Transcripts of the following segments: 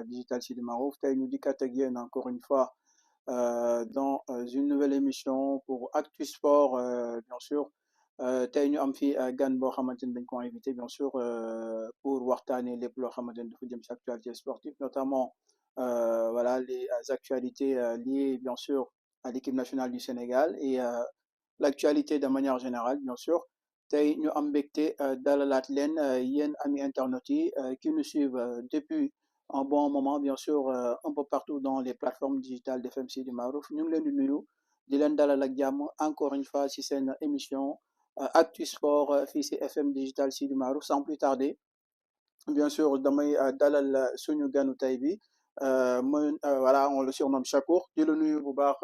Digital Sidi Marouf. Tey ñu dikkaat ak yéen encore une fois dans une nouvelle émission pour Actu Sport, bien sûr. Tey ñu am fi gan boo xamante ni dañ ko invité bien sûr pour waxtaanee lépp loo xamante ni dafa jëm ci actualité sportive, notamment voilà les actualités liées bien sûr à l'équipe nationale du Sénégal et l'actualité de manière générale, bien sûr. Tey ñu am mbégte dalalaat leen yéen amis internautes yi qui nous suivent depuis un bon moment, bien sûr, un peu partout dans les plateformes digitales d'FM Sidi Marouf. Ñu ngi leen di nuyu di leen dalal ak jàmm encore une fois ci seen émission Actu Sport fii ci FM Digital Sidi Marouf. Sans plus tarder, bien sûr, damay dalal suñu ganu tey bi voilà, on le surnomme Chakour. Di la nuyu bu baax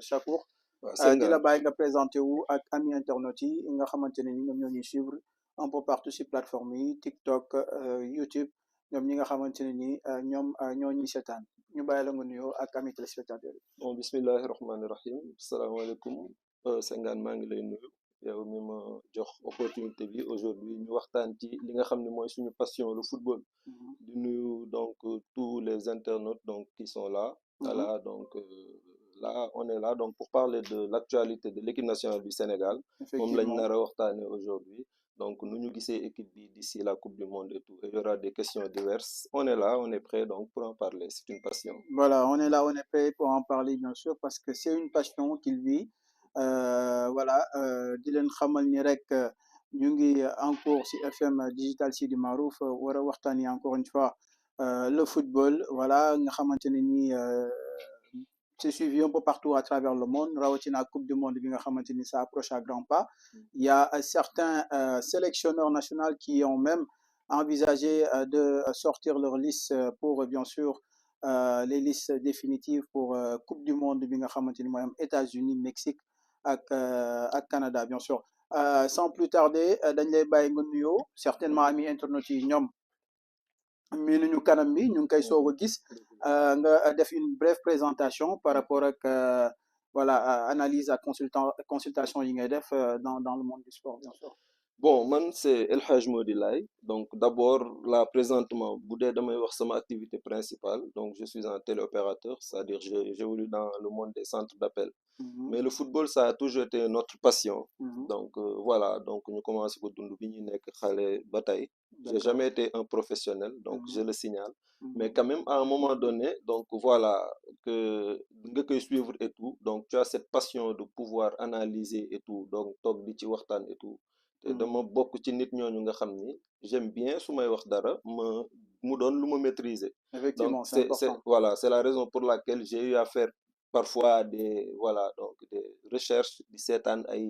Chakour. waaw Di la Senghane bàyyi nga présenté wu ak ami internautes yi nga xamante ne ni ñoom ñoo ñuy suivre un peu partout ci plateforme yi TikTok, YouTube, ñoom ñi nga xamante ne ni ñoom ñoo ñuy seetaan ñu bàyyi la nga nuyoo ak ami téléspectateurs yi. bon bismillahi rahmaani rahim salaamaaleykum Senghane maa ngi lay nuyu yow mi ma jox opportunité bi aujourd'hui ñu waxtaan ci li nga xam ne mooy suñu passion le football Mhm, di nuyu donc tous les internautes donc qui sont là mhm, voilà donc là on est là donc pour parler de l'actualité de l'équipe nationale du Sénégal moom lañ effectivement. nar a waxtaane aujourd'hui donc nu ñu gisee équipe bi d'ici la coupe du monde et tout et il y aura des questions diverses on est là on est prêt donc pour en parler c'est une passion. Voilà, on est là, on est prêt pour en parler, bien sûr, parce que c'est une passion qu'il vit. Voilà, di leen xamal ni rek ñu ngi en cours ci FM Digital Sidi Marouf war a waxtaanee encore une fois le football. Voilà, nga xamante ne ni c'est suivi un peu partout à travers le monde, rawatina Coupe du Monde bi nga xamante ni ça approche à grands pas. Il y a certains sélectionneurs nationaux qui ont même envisagé de sortir leur liste pour, bien sûr, les listes définitives pour Coupe du Monde bi nga xamante ni mooy am États-Unis, Mexique ak Canada, bien sûr. Sans plus tarder dañ lay bàyyi nga nuyoo certainement amis internautes yi ñoom miinuñu kanam bi ñu ngi koy soog a gis nga def une brève présentation par rapport ak voilà analyse ak consultation yi ngay def dans le monde du sport, bien sûr. Bon, man, c'est El Hadj Mody Laye. Donc, d'abord, là, présentement, Boudé damay wax sama activité principale. Donc, je suis un téléopérateur, c'est-à-dire j'évolue dans le monde des centres d'appel. Mhm, Mais le football, ça a toujours été notre passion. mhm, Donc, voilà, donc ñu commencé ko dund bi ñu nekk xale ba tey. J'ai d'accord. jamais été un professionnel, donc je Mhm, le signale. Mais mhm, quand même, à un moment donné, donc voilà, que nga koy suivre et tout. Donc, tu as cette passion de pouvoir analyser et tout. Donc, toog di ci waxtaan et tout. Te mhm. dama bokk ci nit ñooñu nga xam ni j'aime bien su may wax dara mu doon lu ma maîtriser donc Effectivement, c'est c'est important. voilà c'est la raison pour laquelle j'ai eu à faire parfois des voilà donc des recherches di seetaan ay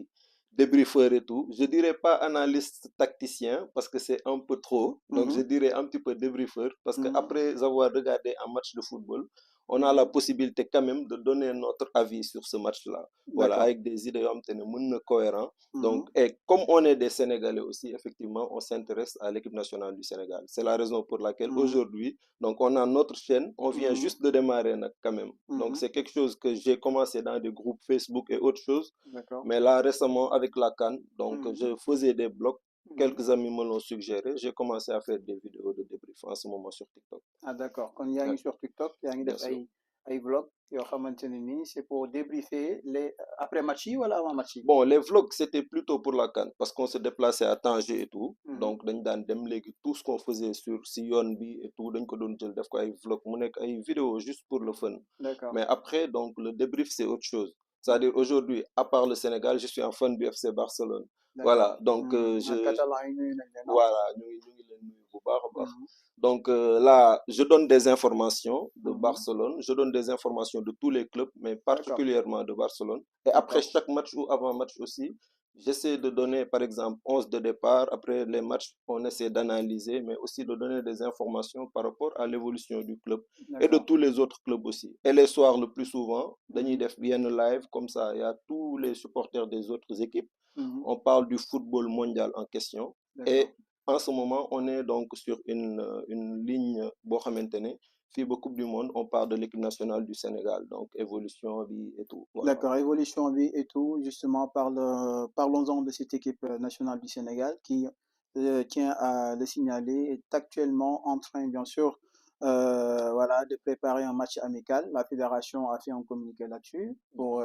débriefeurs et tout je dirais pas analyste tacticien parce que c'est un peu trop donc je Mhm, dirais un petit peu débriefeur parce que mhm, après avoir regardé un match de football on a la mhm. possibilité quand même de donner notre avis sur ce match-là voilà D'accord. avec des idées yoo xam te ne mën na cohérent donc, Mhm, et comme on est des Sénégalais aussi, effectivement, on s'intéresse à l'équipe nationale du Sénégal. C'est la raison pour laquelle mhm, aujourd'hui, donc on a notre chaîne, on vient mhm, juste de démarrer quand même. Donc, mhm. c'est quelque chose que j'ai commencé dans des groupes Facebook et autres choses. D'accord. Mais là, récemment, avec la CAN, donc Mhm, je faisais des blogs. mhm. Quelques amis me l'ont suggéré. J'ai commencé à faire des vidéos de débrief en ce moment sur TikTok. Ah d'accord, kon yaa Ouais, ngi sur TikTok yaa ngi bien def sûr. ay vlog yoo xamante ne nii c'est pour débriefer les après match yi wala avant match yi. Bon, les vlogs, c'était plutôt pour la CAN parce qu'on se déplaçait à Tanger et tout. Mhm, Donc, dañ daan dem léegi tout ce qu'on faisait sur si yoon bi et tout dañ ko doon jël def ko ay vlog mu nekk ay vidéo juste pour le fun. d'accord. Mais après, donc, le débrief, c'est autre chose. Mhm, C'est-à-dire, aujourd'hui, à part le Sénégal, je suis un fan du FC Barcelone. Voilà, d'accord. donc, Ah, Catalan yi nuyu nañ leen ah. voilà, ñu ngi leen nuyu bu baax a baax. Mhm, Donc là, je donne des informations de mhm, Barcelone, je donne des informations de tous les clubs, mais d'accord, particulièrement de Barcelone. Et après d'accord. chaque match ou avant match aussi, j'essaie de donner, par exemple, 11 de départ. Après les matchs, on essaie d'analyser, mais aussi de donner des informations par rapport à l'évolution du club et de D'accord. tous les autres clubs aussi. Et les soirs, le plus souvent, dañuy Mhm, def yenn live, comme ça, il y a tous les supporters des autres équipes. mhm, On parle du football mondial en question. Et d'accord. en ce moment, on est donc sur une ligne boo xamante ne fii ba Coupe du Monde, on parle de l'équipe nationale du Sénégal, donc évolution bi et tout. Voilà. D'accord, évolution vie et tout, justement, parlons-en de cette équipe nationale du Sénégal qui tient à le signaler, est actuellement en train, bien sûr, voilà, de préparer un match amical. La fédération a fait un communiqué là-dessus pour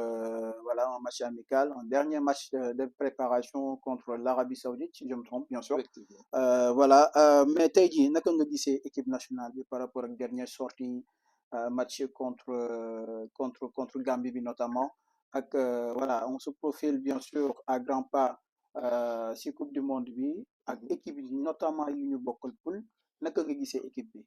voilà, un match amical, un dernier match de préparation contre l'Arabie Saoudite, si je me trompe, bien sûr. Effectivement. Voilà, mais tey jii naka nga gisee équipe nationale bi par rapport ak dernière sortie match contre Gambie bi notamment ak voilà, on se profile bien sûr à grands pas si coupe du monde bi ak Mhm. équipe yi notamment yu ñu bokkal poule naka nga gisee équipe bi.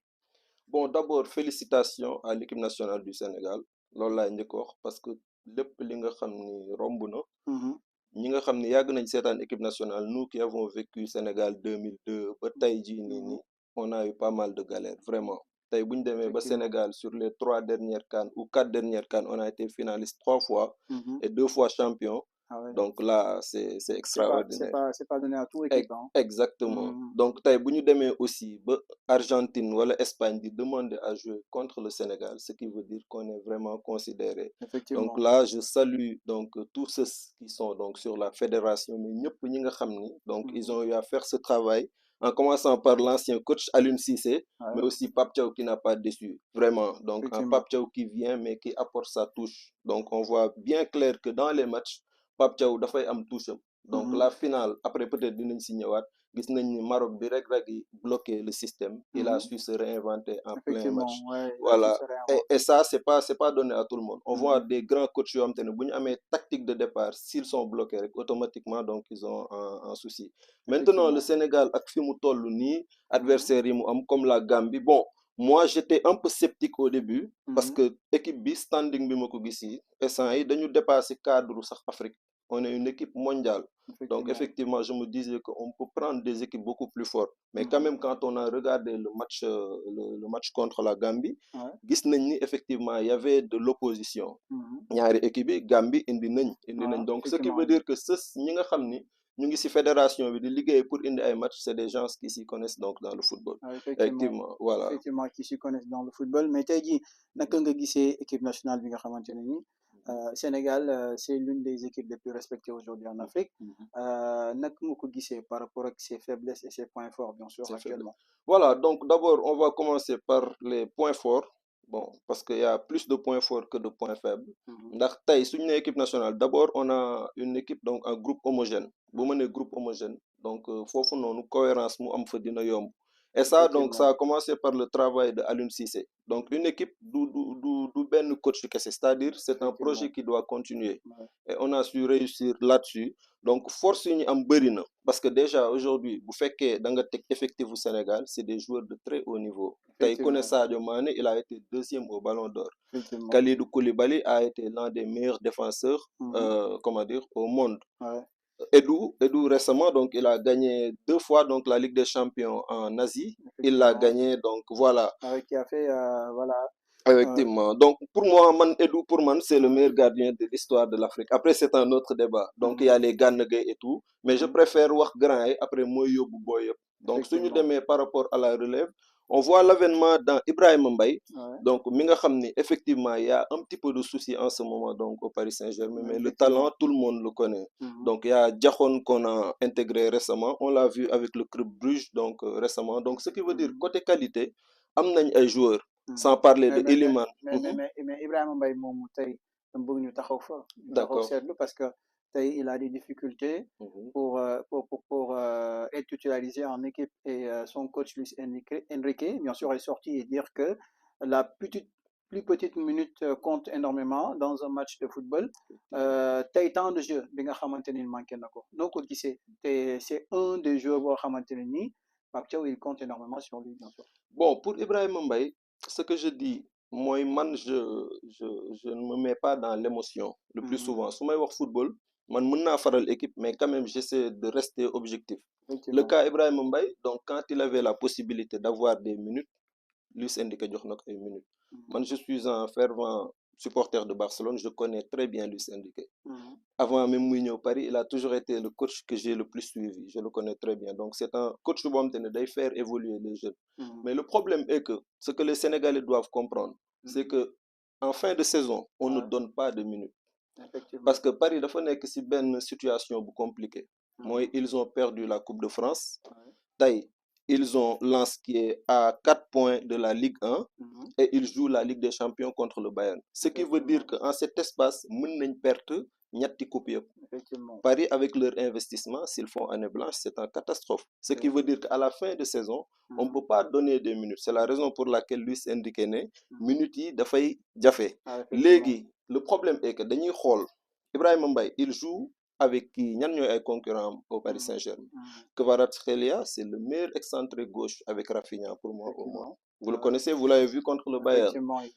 Bon, d'abord, félicitations à l'équipe nationale du Sénégal. loolu laay njëkk a wax parce que lépp li nga xam ni romb na Mhm, ñi nga xam ni yàgg nañ seetaan équipe nationale nous qui avons vécu Sénégal 2002 ba tey jii nii mhm, nii on a eu pas mal de galères vraiment tey bu ñu demee ba effectivement. Sénégal sur les 3 dernières CAN ou 4 dernières CAN on a été finaliste 3 fois Mhm. et 2 fois champion Ah ouais. donc là c'est extraordinaire. C'est pas donné à tout équipe, hein. Exactement. Mhm, Donc, tey bu ñu demee aussi ba Argentine wala Espagne di demander à jouer contre le Sénégal, ce qui veut dire qu'on est vraiment considéré. Donc effectivement. là, je salue donc tous ceux qui sont donc sur la fédération, mais ñëpp ñi nga xam ni donc ils Mhm, ont eu à faire ce travail, en commençant par l'ancien coach Aliou Cissé, mais ouais, aussi Pape Thiaw qui n'a pas déçu, vraiment. Donc un effectivement. Pape Thiaw qui vient, mais qui apporte sa touche. Donc on voit bien clair que dans les matchs, Pape Thiaw dafay am touche am. Donc Mhm, la finale, après peut-être dinañ si ñëwaat gis nañ ni Maroc bi rek yi bloqué le système il a mhm, su se réinventer en plein match. effectivement, ouais, il a su Voilà. se Et réinventer. ça c'est pas donné à tout le monde. On voit Mhm, des grands coachs yoo xam te ne bu ñu amee tactique de départ s'ils sont bloqués rek automatiquement donc ils ont un souci. Maintenant le effectivement. Sénégal ak fi mu toll nii Mhm, adversaires yi mu am comme la Gambie bon moi j'étais un peu sceptique au début parce mhm, que équipe bi standing bi ma ko gis yi instant yi dañu dépasser cadre sax Afrique on est une équipe mondiale. Donc, effectivement. effectivement, je me disais qu'on peut prendre des équipes beaucoup plus fortes. Mais quand Mhm, même, quand on a regardé le match contre la Gambie, ouais, gis nañ ni effectivement, il y avait de l'opposition. mhm, ñaari équipe yi Gambie indi nañ. ouais, Donc, ce qui veut effectivement. dire que ceux ñi nga xam ni ñu ngi ci fédération bi di liggéey pour indi ay match, c'est des gens qui s'y connaissent donc dans le football. Effectivement, Effectivement, voilà. effectivement, qui s'y connaissent dans le football. Mais tey jii naka nga gisee équipe nationale bi nga xamante ne ni Sénégal c'est l'une des équipes les plus respectées aujourd'hui en Afrique. Naka nga ko gisee par rapport ak ses faiblesses et ses points forts bien sûr C'est faible. actuellement. Voilà, donc d'abord, on va commencer par les points forts. Bon, parce qu'il y a plus de points forts que de points faibles. Mhm, Ndax tey suñu nee équipe nationale d'abord on a une équipe donc un groupe homogène bu ma nee groupe homogène donc foofu noonu cohérence mu am fa dina yomb et ça donc ça effectivement. a commencé par le travail de Aliou Cissé donc une équipe du benn coach kese c'est-à-dire c'est un projet Effectivement. qui doit continuer Ouais. et on a su réussir là-dessus donc force yi ñu am bëri na parce que déjà aujourd'hui bu fekkee da nga teg effectif au Sénégal c'est des joueurs de très haut niveau tey ku ne Effectivement. Sadio Mané il a été deuxième au Ballon d'Or. Effectivement. Kalidou Koulibaly a été l'un des meilleurs défenseurs Mhm, comment dire au monde. ouais. Edou récemment donc il a gagné 2 fois donc la Ligue des Champions en Asie il l'a Effectivement. gagné donc voilà. Qui a fait voilà. euh, Effectivement. Donc, pour moi, Edou Pourman, c'est le ouais, meilleur gardien de l'histoire de l'Afrique. Après, c'est un autre débat. Donc, il y mhm, a les Gana Gueye et tout. Mais je mhm, préfère wax grand yi après moi yóbbu boy yëpp. Donc, si nous effectivement. demee par rapport à la relève, on voit l'avènement dans Ibrahima Mbaye. Ouais, Donc, mi nga xam ni effectivement, il y a un petit peu de souci en ce moment donc au Paris Saint-Germain, mais le talent, effectivement. tout le monde le connaît. Mhm, Donc, il y a Diakhon qu'on a intégré récemment. On l'a vu avec le club Bruges donc récemment. Donc, ce qui veut dire mhm, côté qualité, am nañ ay joueurs. mhm. Sans parler Mais, de mais, mais, Iliman. mais, mais, mais, mais Ibrahima Mbaye moomu tey dama bëgg ñu taxaw D'accord. seetlu parce que tey il a des difficultés Mhm. pour être titularisé en équipe et son coach Luis Enrique bien sûr est sorti et dire que la plus petite minute compte énormément dans un match de football. Effectivement. Tey temps de jeu bi nga xamante ni manqué na ko noo ko gisee te c'est un des joueurs boo xamante ne nii Pape Thiaw il compte énormément sur lui bien sûr. Bon, pour Ibrahim Mbaye, ce que je dis, moi, man, je ne me mets pas dans l'émotion le plus Mhm, souvent. Si je wax football, man, mën naa faral l'équipe, mais quand même, j'essaie de rester objectif. Le effectivement. cas Ibrahim Mbaye, donc quand il avait la possibilité d'avoir des minutes, lui syndiqué jox na ko ay minutes. Mhm, Man, je suis un fervent supporter de Barcelone, je connais très bien Luis Enrique. mhm. Avant même muy ñëw Paris il a toujours été le coach que j'ai le plus suivi je le connais très bien donc c'est un coach boo xamante ne day faire évoluer les jeunes Mhm, mais le problème est que ce que les Sénégalais doivent comprendre c'est mhm. que en fin de saison on ne Ouais, donne pas de minutes parce effectivement. que Paris dafa nekk ci benn situation bu compliquée mooy Mhm, ils ont perdu la Coupe de France ouais, tey Ils ont Lens qui est à 4 points de la Ligue 1 Mhm. et ils jouent la Ligue des Champions contre le Bayern. Ce qui veut dire Effectivement. qu'en cet espace, mën nañ perte ñetti coupe yëpp. Effectivement. Paris, avec leur investissement, s'ils font année blanche, c'est une catastrophe. Ce qui veut dire qu'à la fin de saison, on ne Mhm. peut pas donner des minutes. C'est la raison pour laquelle Luis Enrique ne Mhm. minutes yi dafay jafe. Ah, effectivement. Léegi, le problème est que dañuy xool Ibrahima Mbaye, il joue avec qui ñan ñooy ay concurrents au Paris Mhm. Saint-Germain. Mhm. Kvaratskhelia, c'est le meilleur excentré gauche avec Rafinha pour moi au moins. Effectivement. Vous le connaissez, vous l'avez vu contre le Bayern. Effectivement, il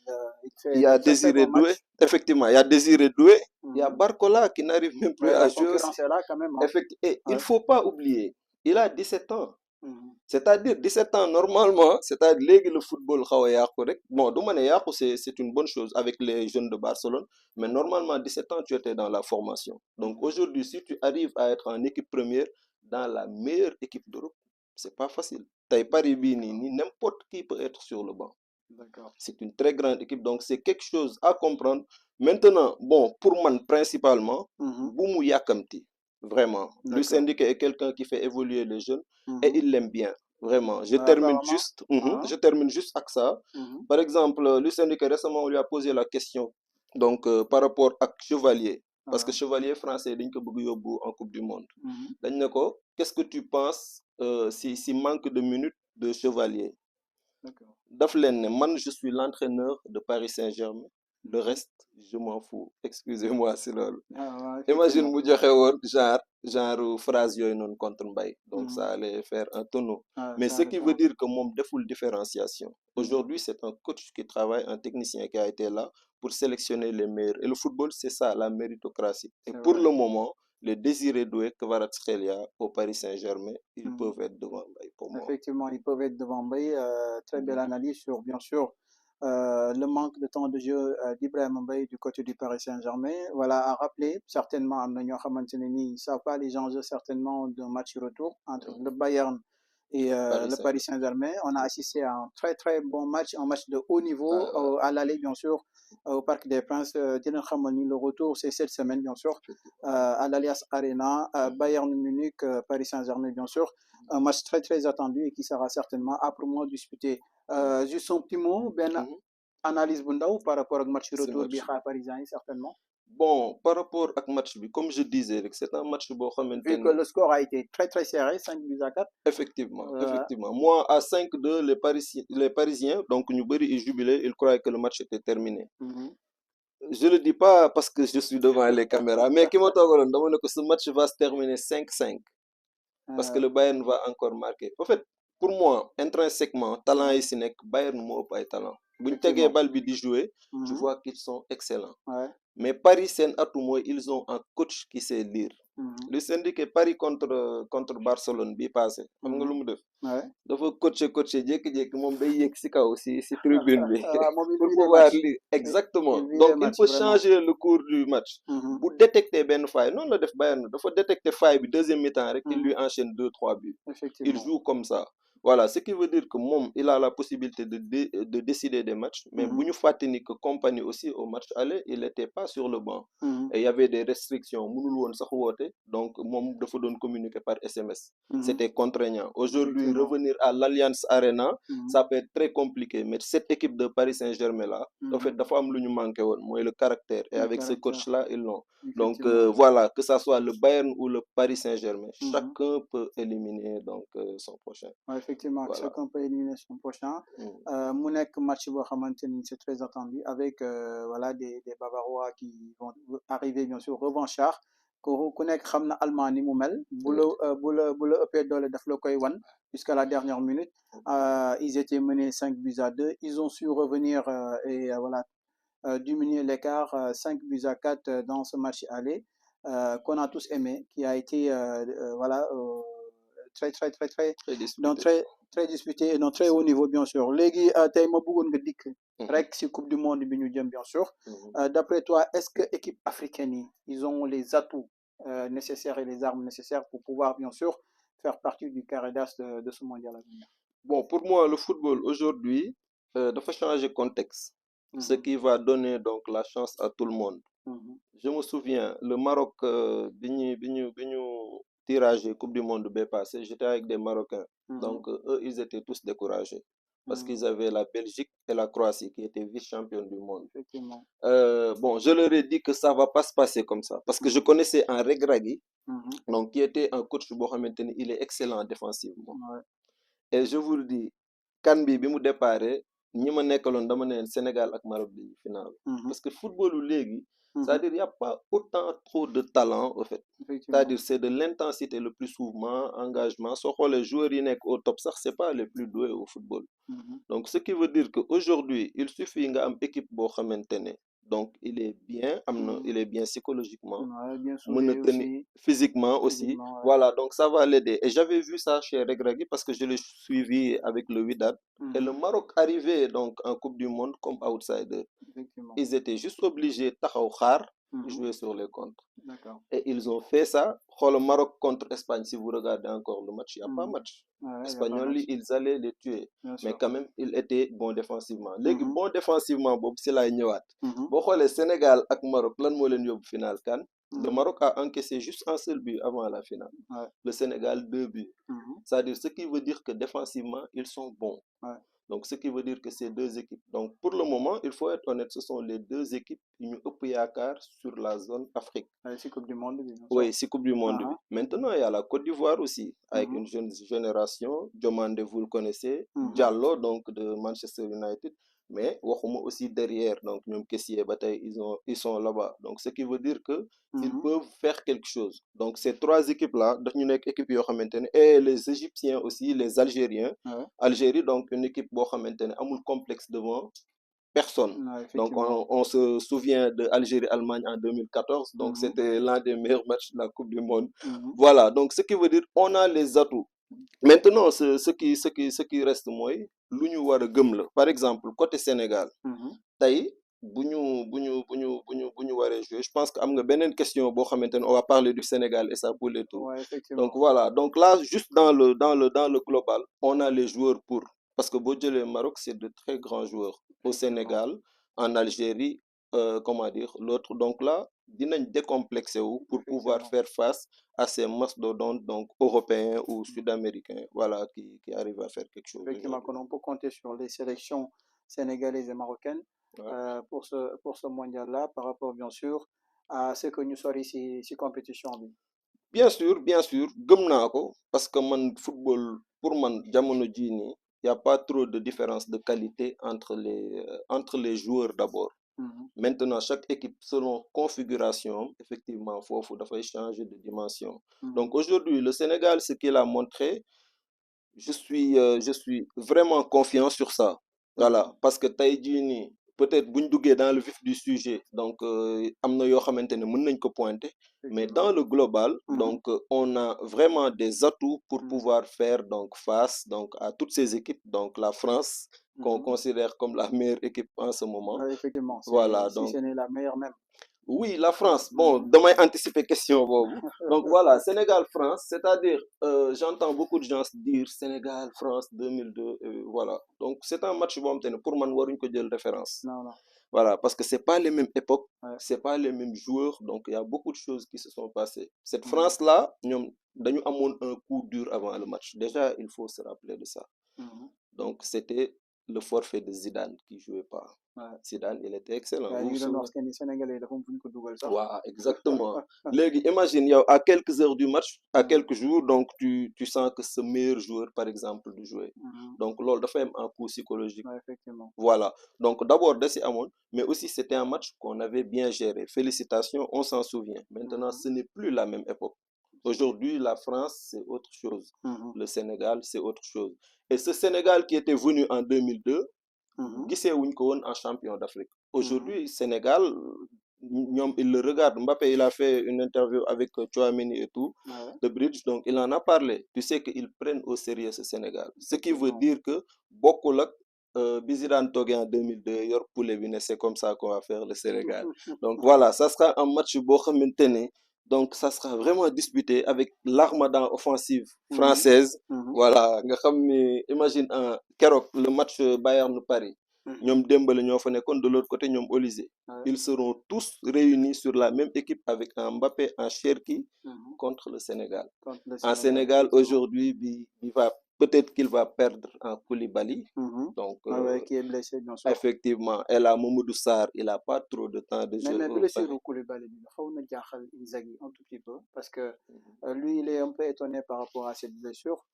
Il fait y de a très très Désiré bons Doué, matchs. effectivement, il y a Désiré Doué, il y a Mhm. Barcola qui n'arrive même plus Ouais, à la jouer aussi. concurrence est là quand même. Hein. Et il ne Ouais. faut pas oublier, il a 17 ans. Mhm. C'est-à-dire 17 ans, normalement, c'est-à-dire léegi le football xaw a yàqu rek. Bon, du ma ne yàqu, c'est une bonne chose avec les jeunes de Barcelone, mais normalement, 17 ans, tu étais dans la formation. Donc aujourd'hui, si tu arrives à être en équipe première dans la meilleure équipe d'Europe, c'est pas facile. Tey Paris bii nii nii n'importe qui peut être sur le banc. D'accord. C'est une très grande équipe, donc c'est quelque chose à comprendre. Maintenant, bon, pour moi, principalement, Mhm. Boumou Yakamti, vraiment. Luis D'accord. Enrique est quelqu'un qui fait évoluer les jeunes et Mhm. il l'aime bien, vraiment. Apparemment. Je termine juste avec ça. Mhm. Par exemple, Luis Enrique, récemment, on lui a posé la question, donc, par rapport à Chevalier, parce que Chevalier français, dañ ko bëgg yóbbu en Coupe du Monde. Mhm. Dañ ne ko, qu'est-ce que tu penses si manque de minutes de Chevalier? D'accord. Daf leen ne man je suis l'entraîneur de Paris Saint-Germain le reste je m'en fous excusez-moi si loolu Ah, imagine effectivement. mu joxe woon genre phrase yooyu noonu contre Mbaye donc ça Mhm. allait faire un tonneau Ah, mais ça ce allait qui faire veut un- dire que moom deful différenciation Mhm. aujourd'hui c'est un coach qui travaille un technicien qui a été là pour sélectionner les meilleurs et le football c'est ça la méritocratie et C'est pour vrai. le moment les Désiré Doué Kvaratskhelia au Paris Saint-Germain ils Mhm. peuvent être devant Mbaye pour moi. Effectivement, ils peuvent être devant Mbaye. Très belle Mhm. analyse sur, bien sûr, le manque de temps de jeu d'Ibrahim Mbaye du côté du Paris Saint-Germain. Voilà, à rappeler, certainement, am na ñoo xamante ne nii, ils ne savent pas les enjeux certainement d'un match retour entre le Bayern et Paris le Paris Saint-Germain. Saint-Germain. On a assisté à un très très bon match, un match de haut niveau à l'aller, bien sûr, au Parc des Princes. Dina xamal ni le retour, c'est cette semaine, bien sûr, à l'Allianz Arena, Bayern Munich, Paris Saint-Germain, bien sûr. Un match très très attendu et qui sera certainement âprement disputé. Juste un petit mot, ben Mhm. analyse bu ndaw par rapport ak match Ce retour bi match. xaar parisien yi certainement. Bon, par rapport au match, comme je disais, c'est un match bon, Vu que le score a été très très serré, 5 buts à 4. effectivement, effectivement. Moi, à 5-2, les Parisiens, donc Newbury, ils jubilaient, ils croyaient que le match était terminé. Je ne le dis pas parce que je suis devant les caméras, mais qui m'a dit que ce match va se terminer 5-5 parce que le Bayern va encore marquer. En fait, pour moi, intrinsèquement, talent et Sinek, Bayern n'a pas de talent. Si tu balle de jouer, je vois qu'ils sont excellents. Ouais. Mais Paris, c'est un atout, ils ont un coach qui sait lire. Le syndicat Paris contre Barcelone, bi passé. Xam nga lu mu def? Ouais. Dafa coacher jékki-jékki moom day yéeg si kaw si tribune bi Moom il pour vit les pouvoir matchs. lire. Exactement. Il vit Donc les il matchs peut vraiment. changer le cours du match. Bu détecter benn faille noonu la def Bayern dafa détecter faille bi deuxième mi-temps rek il lui enchaîne 2-3 buts. Il Effectivement. joue comme ça. Voilà, ce qui veut dire que moom il a la possibilité de décider des matchs, mais bu ñu fàtte ni que Compagnie aussi au match aller il n'était pas sur le banc. Et il y avait des restrictions mënul woon sax woote donc moom dafa doon communiquer par SMS. C'était contraignant. Aujourd'hui, Effectivement. revenir à l'Allianz Arena, ça peut être très compliqué. Mais cette équipe de Paris Saint-Germain là, en fait, dafa am lu ñu manqué woon mooy le caractère. Et Le avec ce caractère. coach-là, ils l'ont. Donc Effectivement. voilà, que ça soit le Bayern ou le Paris Saint-Germain, chacun peut éliminer donc son prochain. Ouais, effectivement, Voilà. chacun peut éliminer son prochain. Mu nekk match boo xamante ni c'est très attendu avec voilà des Bavarois qui vont arriver bien sûr revanchards. Ku nekk xam na Allemand ni mu mel. Bu la ëppee doole daf la koy wan jusqu'à la dernière minute. Ils étaient menés 5 buts à 2. Ils ont su revenir et voilà diminuer l'écart 5 buts à 4 dans ce match aller qu'on a tous aimé, qui a été voilà très très très très Très donc disputé. très disputé et donc très haut niveau bien sûr. Léegi tey ma bëggoon nga dikk rek si coupe du monde bi ñu jëm bien sûr. D'après toi, est-ce que équipe africaine yi ils ont les atouts nécessaires et les armes nécessaires pour pouvoir bien sûr faire partie du carré d'as de ce mondial à venir? Bon, pour moi, le football aujourd'hui doit changer contexte, ce qui va donner donc la chance à tout le monde. Je me souviens, le Maroc, bi ñu tirage Coupe du Monde B passé, j'étais avec des Marocains. Mhm. Donc, eux, ils étaient tous découragés parce Mhm. qu'ils avaient la Belgique et la Croatie qui étaient vice-champions du monde. Effectivement. Bon, je leur ai dit que ça va pas se passer comme ça parce que je Mhm. connaissais un Regragui, Mhm. donc qui était un coach boo xamante ni il est excellent défensivement. Ouais. Et je vous le dis, CAN bi mu déparé ñi ma nekkaloon dama ne leen Sénégal ak Maroc bi final. Mhm. Parce que footballu léegi, Mhm. c'est-à-dire il y a pas autant trop de talent au fait. Effectivement. C'est-à-dire c'est de l'intensité le plus souvent, engagement. Soo xoolee joueurs yi nekk au top sax c'est pas les plus doués au football. Mhm. Donc ce qui veut dire qu'aujourd'hui il suffit nga am équipe boo xamante ne donc il est bien am na Mhm. il est bien psychologiquement Ouais, bien mën na soudé tenir aussi. physiquement aussi. Physiquement, ouais. Voilà, donc ça va l'aider. Et j'avais vu ça chez Regragui parce que je l'ai suivi avec le Wydad. Et le Mhm. Maroc arrivait donc en Coupe du Monde comme outsider. Effectivement. Ils étaient juste obligés taxaw xaar Mhm. jouer sur les contres. D'accord. Et ils ont fait ça. Le Maroc contre Espagne, si vous regardez encore le match, il n'y a pas Mhm. match. Ouais, il y a pas Espagnols, match. ils allaient les tuer. Bien Mais sûr. quand même, ils étaient bons défensivement. Les Mhm. bons défensivement, Bob, c'est là ñëwaat. Mhm. Boo xoolee Sénégal ak Maroc, lan moo leen yóbbu final kan? Le Mhm. Maroc a encaissé juste un seul but avant la finale. Ouais. Le Sénégal, 2 buts. Mhm. C'est-à-dire, ce qui veut dire que défensivement, ils sont bons. Ouais. Donc, ce qui veut dire que c'est deux équipes. Donc, pour le moment, il faut être honnête, ce sont les deux équipes qui nous ëpp sur la zone Afrique. Ouais, c'est Coupe du Monde, bien sûr. Oui, c'est Coupe du Monde. Ah Oui. ah. Maintenant, il y a la Côte d'Ivoire aussi, avec Mhm. une jeune génération. Diomande, vous le connaissez. Mhm. Diallo, donc de Manchester United. Mais waxuma aussi derrière, donc ñoom Kessié Bataille, ils sont là-bas. Donc, ce qui veut dire que ils Mhm. peuvent faire quelque chose. Donc, ces trois équipes-là, daf ñu nekk équipe yoo xamante ne et les Égyptiens aussi, les Algériens. Ouais. Algérie, donc une équipe boo xamante ne amul complexe devant personne. Ouais, Donc, effectivement. on se souvient de Algérie-Allemagne en 2014. Donc, Mhm. c'était l'un des meilleurs matchs de la Coupe du Monde. Mhm. Voilà. Donc, ce qui veut dire on a les atouts. Maintenant, ce qui reste, moi, lu ñu war a gëm la. Par exemple, côté Sénégal, Mhm. tey bu ñu waree jouer, je pense que am nga beneen question boo xamante ne on va parler du Sénégal et ça pour les tours. Ouais, Donc effectivement. voilà. Donc là, juste dans le global, on a les joueurs pour. Parce que boo jëlee Maroc, c'est de très grands joueurs. Au Effectivement. Sénégal, en Algérie, comment dire, l'autre. Donc là, dinañ décomplexé wu pour pouvoir Effectivement. faire face à ces mastodontes donc européens ou Mhm. sud-américains, voilà, qui arrivent à faire quelque chose Effectivement, aujourd'hui. qu'on peut compter sur les sélections sénégalaises et marocaines Ouais. pour ce mondial-là, par rapport bien sûr à ce que nous sommes ici, ici compétition. Bi. Bien sûr, gëm naa ko parce que man football pour man jamono jii nii y a pas trop de différence de qualité entre les joueurs d'abord. Mhm. Maintenant, chaque équipe, selon configuration, effectivement, faut dafay changer de dimension. Donc Mhm. aujourd'hui, le Sénégal, ce qu'il a montré, je suis vraiment confiant sur ça. Voilà, Mhm. parce que tey jii nii peut-être buñ duggee dans le vif du sujet, donc am na yoo xamante ne mën nañ ko pointer, mais dans Effectivement. le global, Mhm. donc on a vraiment des atouts pour Mhm. pouvoir faire donc face donc à toutes ces équipes. Donc la France, qu'on Mhm. considère comme la meilleure équipe en ce moment. Ouais, effectivement, Voilà, si donc ce n'est la meilleure même. oui, la France. Bon, Mhm. demain anticiper question boobu. Donc voilà, Sénégal-France, c'est-à-dire, j'entends beaucoup de gens dire Sénégal-France 2002, voilà. Donc c'est un match boo xamante ne pour man waruñ ko jël référence. Non, non. Voilà, parce que c'est pas les mêmes époques, Ouais. c'est pas les mêmes joueurs, donc il y a beaucoup de choses qui se sont passées. Cette Mhm. France-là, ñoom dañu amoon un coup dur avant le match. Déjà, il faut se rappeler de ça. Mhm. Donc c'était le forfait de Zidane qui jouait pas. Ouais. Zidane, il était excellent. Ouais, Vous ñu vous ngi doon souvenez? wax que ni Sénégalais dafa am fu ñu ko dugal sax. Voilà, exactement. Léegi, imagine, yow, à quelques heures du match, à Mhm. quelques jours, donc tu sens que ce meilleur joueur, par exemple, de jouer. Mhm. Donc, lors de faire un coup psychologique. Ouais, effectivement. Voilà. Donc, d'abord, de ces Amon, mais aussi c'était un match qu'on avait bien géré. Félicitations, on s'en souvient. Maintenant, Mhm. ce n'est plus la même époque. Aujourd'hui, la France, c'est autre chose. Mhm. Le Sénégal, c'est autre chose. Et ce Sénégal qui était venu en 2002, Mhm. gisewuñ ko woon en champion d'Afrique. Mhm. Aujourd'hui, Sénégal, ñoom, il le regarde. Mbappé, il a fait une interview avec Tchouaméni et tout, Ouais. de Bridge, donc il en a parlé. Tu sais qu'ils prennent au sérieux ce Sénégal. Ce qui veut Effectivement. dire que bokkul ak bi Zidane toogee en 2002 yor poulet bi ne c'est comme ça qu'on va faire le Sénégal. Donc voilà, ça sera un match boo xamante ne donc ça sera vraiment disputé avec l'armada offensive Mhm. française. Mhm. Voilà, nga xam ni imagine un keroog le match Bayern Paris. ñoom Dembélé ñoo fa nekkoon de l'autre côté ñoom Olysée. Ouais. Ils seront tous réunis sur la même équipe avec un Mbappé en Cherki contre le Sénégal. Contre le En Sénégal, Sénégal, effectivement. aujourd'hui, peut-être qu'il va perdre en Koulibaly. Donc, Ouais, qui est blessé, bien sûr. effectivement, et là, Mamadou Sarr, il n'a pas trop de temps de jeu. Mais blessure au Koulibaly, il y a Inzaghi un tout petit peu, parce que lui, il est un peu étonné par rapport à cette blessure.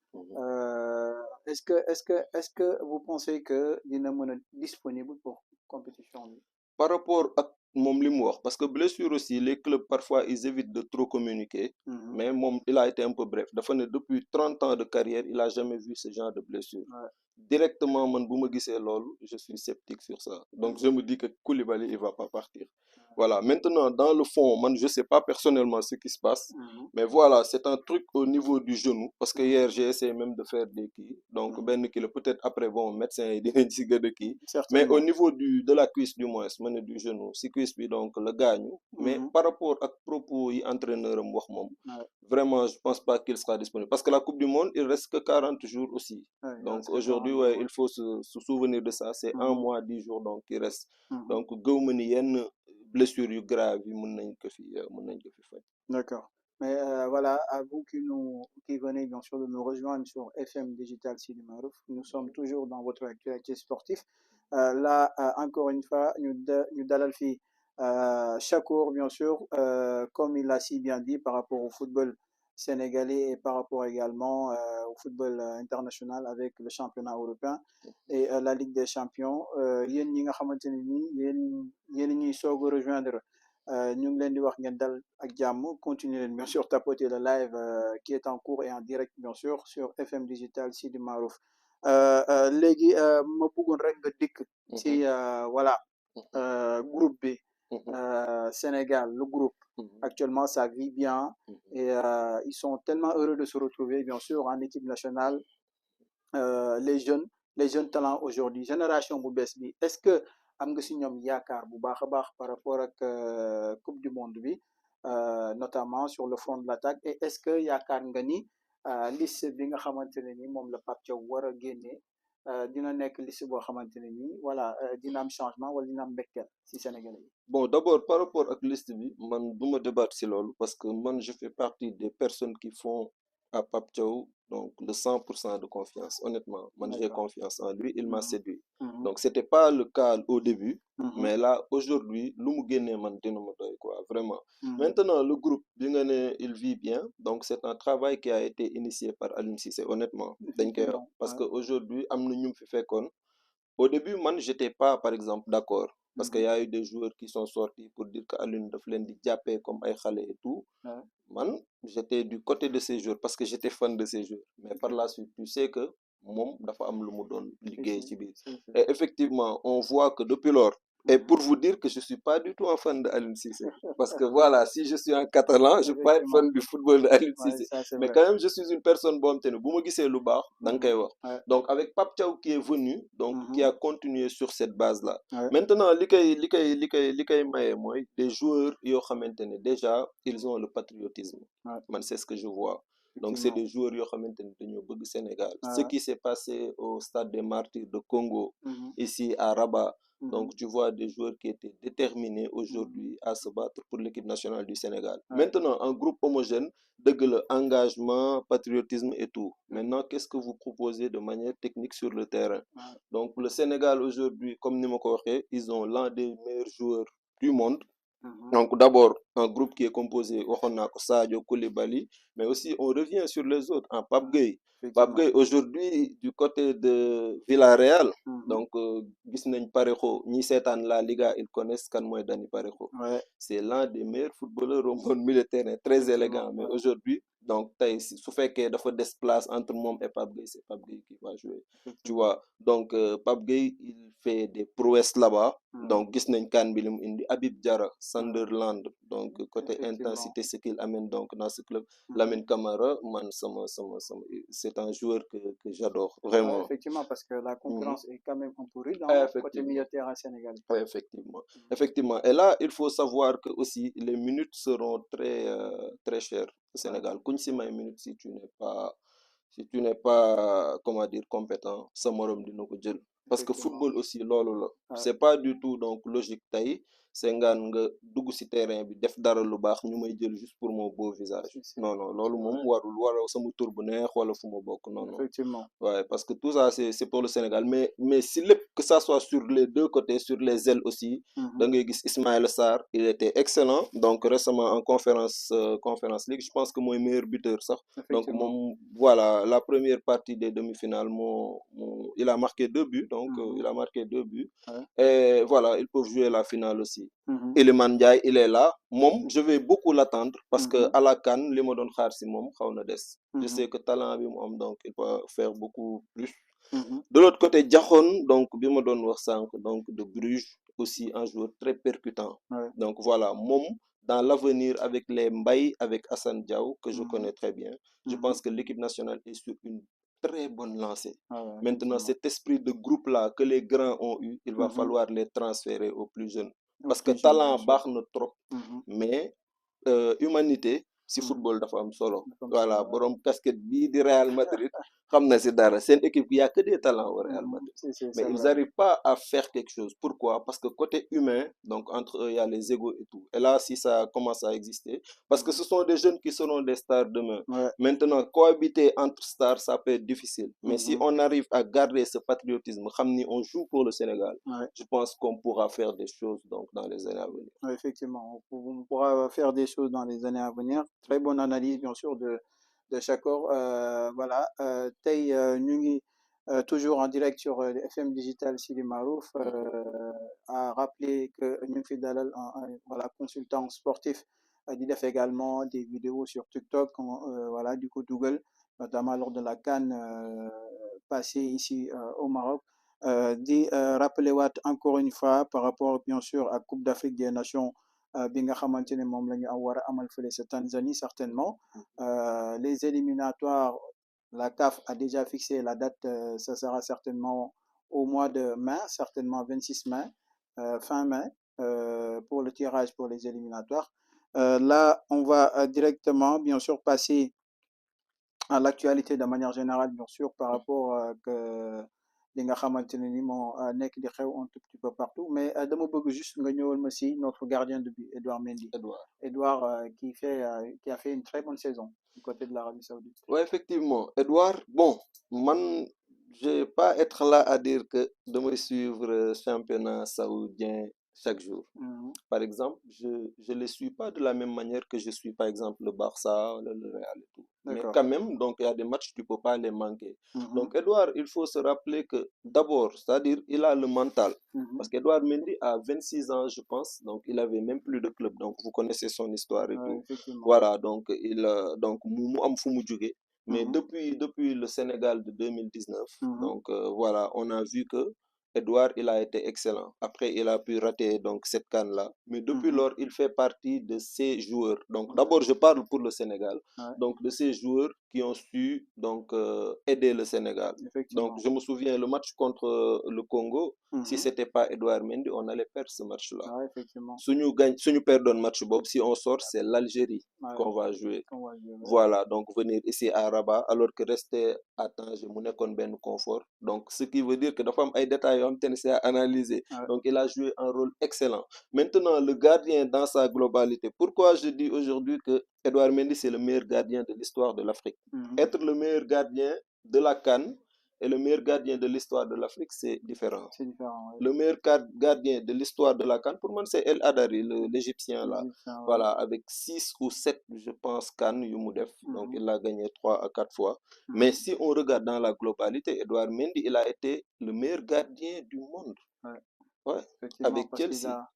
Est-ce que vous pensez que il est disponible pour compétition lui? Par rapport à mon wax, parce que blessure aussi, les clubs parfois ils évitent de trop communiquer, mais il a été un peu bref. Depuis 30 ans de carrière, il a jamais vu ce genre de blessure. Ouais. Directement, je suis sceptique sur ça. Donc je me dis que Koulibaly, il va pas partir. Voilà. Maintenant, dans le fond, man, je sais pas personnellement ce qui se passe, mais voilà, c'est un truc au niveau du genou, parce que hier, j'ai essayé même de faire des qui. Donc, ben, peut-être après, bon, médecin, il dit de qui. Mais au niveau de la cuisse, du moins, du genou, si cuisse, donc, le gagne. Mais par rapport à propos de l'entraîneur, vraiment, je pense pas qu'il sera disponible. Parce que la Coupe du Monde, il reste que 40 jours aussi. Ouais, Donc, aujourd'hui, ouais, il faut se souvenir de ça. C'est un mois, 10 jours, donc, il reste. Donc, Goumeni, blessure grave, D'accord. Mais voilà, à vous qui venez bien sûr de nous rejoindre sur FM Digital Sidi Marouf, nous sommes toujours dans votre actualité sportive. Là, encore une fois, nous Dalalfi Chakour, bien sûr, comme il l'a si bien dit par rapport au football sénégalais et par rapport également au football international avec le championnat européen et la Ligue des Champions. Yéen ñi nga xamante ne nii yéen ñuy soog a rejoindre ñu ngi leen di wax ngeen dal ak jàmm continuer leen bien sûr tapoter le live qui est en cours et en direct bien sûr sur FM Digital Sidi Marouf léegi ma bëggoon rek nga dikk ci voilà groupe bi Sénégal le groupe actuellement ça vit bien et ils sont tellement heureux de se retrouver bien sûr en équipe nationale les jeunes talents aujourd'hui génération bu bees bi est-ce que am nga si ñoom yaakaar bu baax a baax par rapport ak coupe du monde bi notamment sur le front de l'attaque et est-ce que yaakaar nga ni liste bi nga xamante ne ni moom la Pape Thiaw war a génne dina nekk liste boo xamante ne ni voilà dina am changement wala dina am mbégteel si Sénégalais yi. Bon, d'abord, par rapport à la liste, man, je me débat sur l'ol parce que moi, je fais partie des personnes qui font à Pape Thiaw, donc le 100% de confiance. Honnêtement, moi, j'ai D'accord. confiance en lui, il m'a séduit. Mhm. Donc, c'était pas le cas au début, Mhm. mais là, aujourd'hui, nous quoi, vraiment. Mhm. Maintenant, le groupe, bien que il vit bien, donc c'est un travail qui a été initié par Aline Cissé, honnêtement. Effectivement, Parce ouais. qu'aujourd'hui, au début, moi, j'étais pas, par exemple, d'accord. Parce qu'il y a eu des joueurs qui sont sortis pour dire qu'Alun de Flendi diapé comme Aïkhale et tout. Ouais. Man, j'étais du côté de ces joueurs parce que j'étais fan de ces joueurs. Mais par la suite, tu sais que mon dafa am lu mu doon liggéey ci biir. Et effectivement, on voit que depuis lors, et pour vous dire que je ne suis pas du tout un fan de Aliou Cissé. Parce que voilà, si je suis un Catalan, je ne peux pas être fan du football de Aliou Ouais, Cissé. ça, c'est Mais vrai. quand même, je suis une personne bonne. Ouais. Donc, avec Pape Thiaw qui est venu, donc qui a continué sur cette base-là. Ouais. Maintenant, les joueurs, déjà, ils ont le patriotisme. Ouais. Man, c'est ce que je vois. Donc, c'est des joueurs qui Sénégal. Ouais. Ce qui s'est passé au stade des Martyrs de Congo, Mhm. ici à Rabat, Mhm. donc tu vois des joueurs qui étaient déterminés aujourd'hui à se battre pour l'équipe nationale du Sénégal. Ouais. Maintenant, un groupe homogène, de engagement, patriotisme et tout. Maintenant, qu'est-ce que vous proposez de manière technique sur le terrain? Ouais. Donc, le Sénégal aujourd'hui, comme Nimoko ils ont l'un des meilleurs joueurs du monde. Donc, d'abord, un groupe qui est composé de Sadio Koulibaly, mais aussi on revient sur les autres, en Pape Gueye. Pape Gueye, aujourd'hui, du côté de Villarreal, donc, Gisnen Parejo, ni Setan La Liga, ils connaissent Kanmoy Dani Parejo. Ouais. C'est l'un des meilleurs footballeurs au monde militaire, très élégant. Mais aujourd'hui, donc, si fait qu'il y a des places entre moi et Pape Gueye, c'est Pape Gueye qui va jouer. Tu vois, donc, Pape Gueye, il fait des prouesses là-bas. Donc, Gisnen Kan Bilim Indi, Habib Diarra, Sunderland, donc, côté intensité, ce qu'il amène donc dans ce club. Lamine Camara, man, c'est un joueur que j'adore, vraiment. Ouais, effectivement, parce que la concurrence est quand même un peu rude hein, côté milieu de terrain sénégalais. Oui, effectivement. Effectivement. Et là, il faut savoir que aussi les minutes seront très chères au Sénégal. Minutes si tu n'es pas, comment dire, compétent, ça morom de nous. parce que effectivement. football aussi loolu la Ouais, c'est pas du tout donc logique tey c'est ngaan nga dugg ci terrain bi def dara lu baax ñu may jël juste pour mon beau visage non non c'est loolu moom vrai, warul wara sama tur bu neex wala fu ma bokk non non effectivement. ouais parce que tout ça c'est pour le Sénégal mais si lépp que ça soit sur les deux côtés sur les ailes aussi da Mhm, ngay gis Ismaïla Sarr il était excellent donc récemment en conférence League je pense que mooy meilleur buteur sax donc effectivement. moom voilà la première partie des demi-finales il a marqué 2 buts donc Mhm, il a marqué 2 buts ouais, et voilà ils peuvent jouer la finale aussi mhm, Iliman Ndiaye il est là moom je vais beaucoup l'attendre parce que mhm, à la CAN li ma doon xaar si moom xaw na des je mhm, sais que talent bi mu am donc il peut faire beaucoup plus mhm, de l'autre côté Diakhon donc bi ma doon wax sànq donc de Bruges aussi un joueur très percutant ouais, donc voilà moom dans l'avenir avec les Mbaye avec Assane Diao que je mhm, connais très bien je mhm, pense que l'équipe nationale est sur une très bonne lancée ah ouais, maintenant effectivement. cet esprit de groupe là que les grands ont eu il va Mhm, falloir les transférer aux plus jeunes aux parce que plus jeunes, bien talent sûr. baax na trop Mhm, mais humanité si mhm, football dafa am solo comme ça, voilà ouais. borom casquette bii di Real Madrid xam na si dara seen équipe y a que des talents au Real Mhm, Madrid si, si, mais c'est ils vrai. n'arrivent pas à faire quelque chose pourquoi parce que côté humain donc entre eux il y a les égos et tout et là si ça commence à exister parce que Mhm, ce sont des jeunes qui seront des stars demain ouais, maintenant cohabiter entre stars ça peut être difficile mais si mhm, on arrive à garder ce patriotisme xam ni on joue pour le Sénégal ouais. je pense qu'on pourra faire des choses donc dans les années à venir. Ouais, effectivement, on pourra faire des choses dans les années à venir. Très bonne analyse, bien sûr, de Chakor. Voilà, Tay Nungi, toujours en direct sur FM Digital Sidi Marouf, a rappelé que Nyungi Dalal, voilà, consultant sportif, il a fait également des vidéos sur TikTok, voilà, du coup, Google, notamment lors de la CAN passée ici au Maroc. Rappeler waat encore une fois par rapport bien sûr à Coupe d'Afrique des Nations bi nga xamante ne moom la ñu war a amal fële sa Tanzanie certainement. Les éliminatoires, la CAF a déjà fixé la date, ça sera certainement au mois de mai, certainement 26 mai, fin mai, pour le tirage pour les éliminatoires. Là, on va directement, bien sûr, passer à l'actualité de manière générale, bien sûr, par rapport que li nga xamante ne ni moo nekk di xew un tout petit peu partout mais dama bëgg juste nga ñëwal ma si notre gardien de but Edouard Mendy. Edouard. Edouard qui a fait une très bonne saison du côté de l'Arabie Saoudite. Ouais, effectivement. Edouard, bon, man, je vais pas être là à dire que de me suivre le championnat saoudien chaque jour. Mhm. Par exemple, je les suis pas de la même manière que je suis, par exemple, le Barça, le Real et tout. Mais D'accord. quand même, donc, il y a des matchs, tu peux pas les manquer. Mhm. Donc, Edouard, il faut se rappeler que d'abord, c'est-à-dire, il a le mental. Mhm. Parce qu'Edouard Mendy a 26 ans, je pense. Donc, il avait même plus de club. Donc, vous connaissez son histoire et Ouais, tout. effectivement. Voilà, donc, donc, mu am fu mu jóge. Mais Mhm. depuis le Sénégal de 2019, Mhm. donc, voilà, on a vu que Edouard, il a été excellent. Après, il a pu rater donc cette canne-là. Mais depuis Mhm. lors, il fait partie de ces joueurs. Donc, Ouais. d'abord, je parle pour le Sénégal. Ouais, Donc, de ces joueurs qui ont su donc aider le Sénégal. Donc, effectivement. je me souviens le match contre le Congo. Si Mhm. c'était pas Edouard Mendy, on allait perdre ce match-là. Ouais, effectivement. Si nous perdons le match, Bob, si on sort, c'est l'Algérie Ouais, qu'on va jouer. on va dire, ouais. Voilà, donc venir ici à Rabat, alors que rester à Tanger, mu nekkoon benn confort. Donc, ce qui veut dire que dafa am ay détails yoo xamante ne c'est à analyser. Ouais. Donc, il a joué un rôle excellent. Maintenant, le gardien dans sa globalité. Pourquoi je dis aujourd'hui que Edouard Mendy, c'est le meilleur gardien de l'histoire de l'Afrique? Mhm. Être le meilleur gardien de la CAN et le meilleur gardien de l'histoire de l'Afrique, c'est différent. C'est différent, ouais. Le meilleur gardien de l'histoire de la CAN, pour moi, c'est El Hadari, l'Égyptien là. L'Égyptien, ouais. Voilà, avec 6 ou 7, je pense, CAN Youmoudev. Donc, Mhm. il a gagné 3 à 4 fois. Mais Mhm. si on regarde dans la globalité, Edouard Mendy, il a été le meilleur gardien du monde. Ouais, Ouais, effectivement, avec parce Chelsea.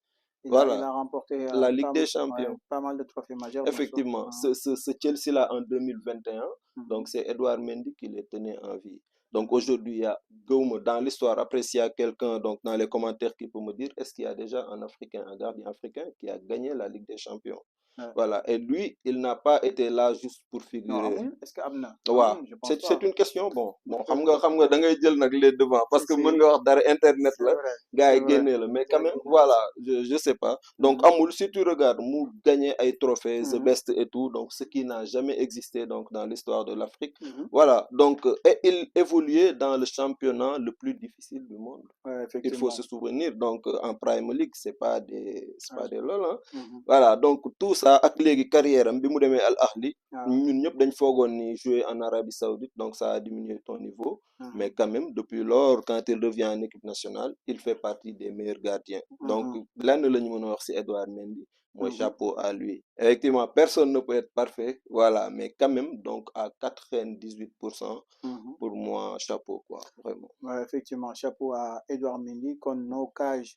il Voilà, a remporté la Ligue pas, des ouais, Champions. pas mal de trophées majeurs, bien sûr. Effectivement, Mhm. ce Chelsea-là en 2021, Mhm. donc c'est Edouard Mendy qui les tenait en vie. Donc Mhm. aujourd'hui, il y a Gaume dans l'histoire. Après, s'il y a quelqu'un donc dans les commentaires qui peut me dire, est-ce qu'il y a déjà un Africain, un gardien africain qui a gagné la Ligue des Champions? Ouais. Voilà. Et lui, il n'a pas été là juste pour Non, figurer. amul, est-ce que am na? waaw Amul, je pense c'est pas. une question bon Parce que, xam nga da ngay jël nag les devants parce que mën nga wax dara internet c'est la vrai, gars c'est yi vrai. génnee la mais quand Gars yi même génne na voilà si. je sais pas donc Mhm, amul si tu regardes mu gagné ay trophées the mhm, best et tout donc ce qui n'a jamais existé donc dans l'histoire de l'Afrique mhm. voilà donc et il évoluait dans le championnat le plus difficile du monde Ouais, il faut se effectivement. souvenir donc en Premier League c'est Ouais. pas des lol hein. Mhm. Voilà donc tout ça ak léegi carrière am bi mu demee Al Ahli Ah, ñun ñëpp dañ foogoon ni jouer en Arabie Saoudite donc ça a diminué ton niveau mais mhm, quand même depuis lors quand il revient en équipe nationale il fait partie des meilleurs gardiens donc mhm, lenn la ñu mën a wax ci Edouard Mendy mooy mhm, chapeau à lui effectivement personne ne peut être parfait voilà mais quand même donc à 98% mhm. pour moi chapeau quoi vraiment Ouais, effectivement, chapeau à Edouard Mendy. Kon no cage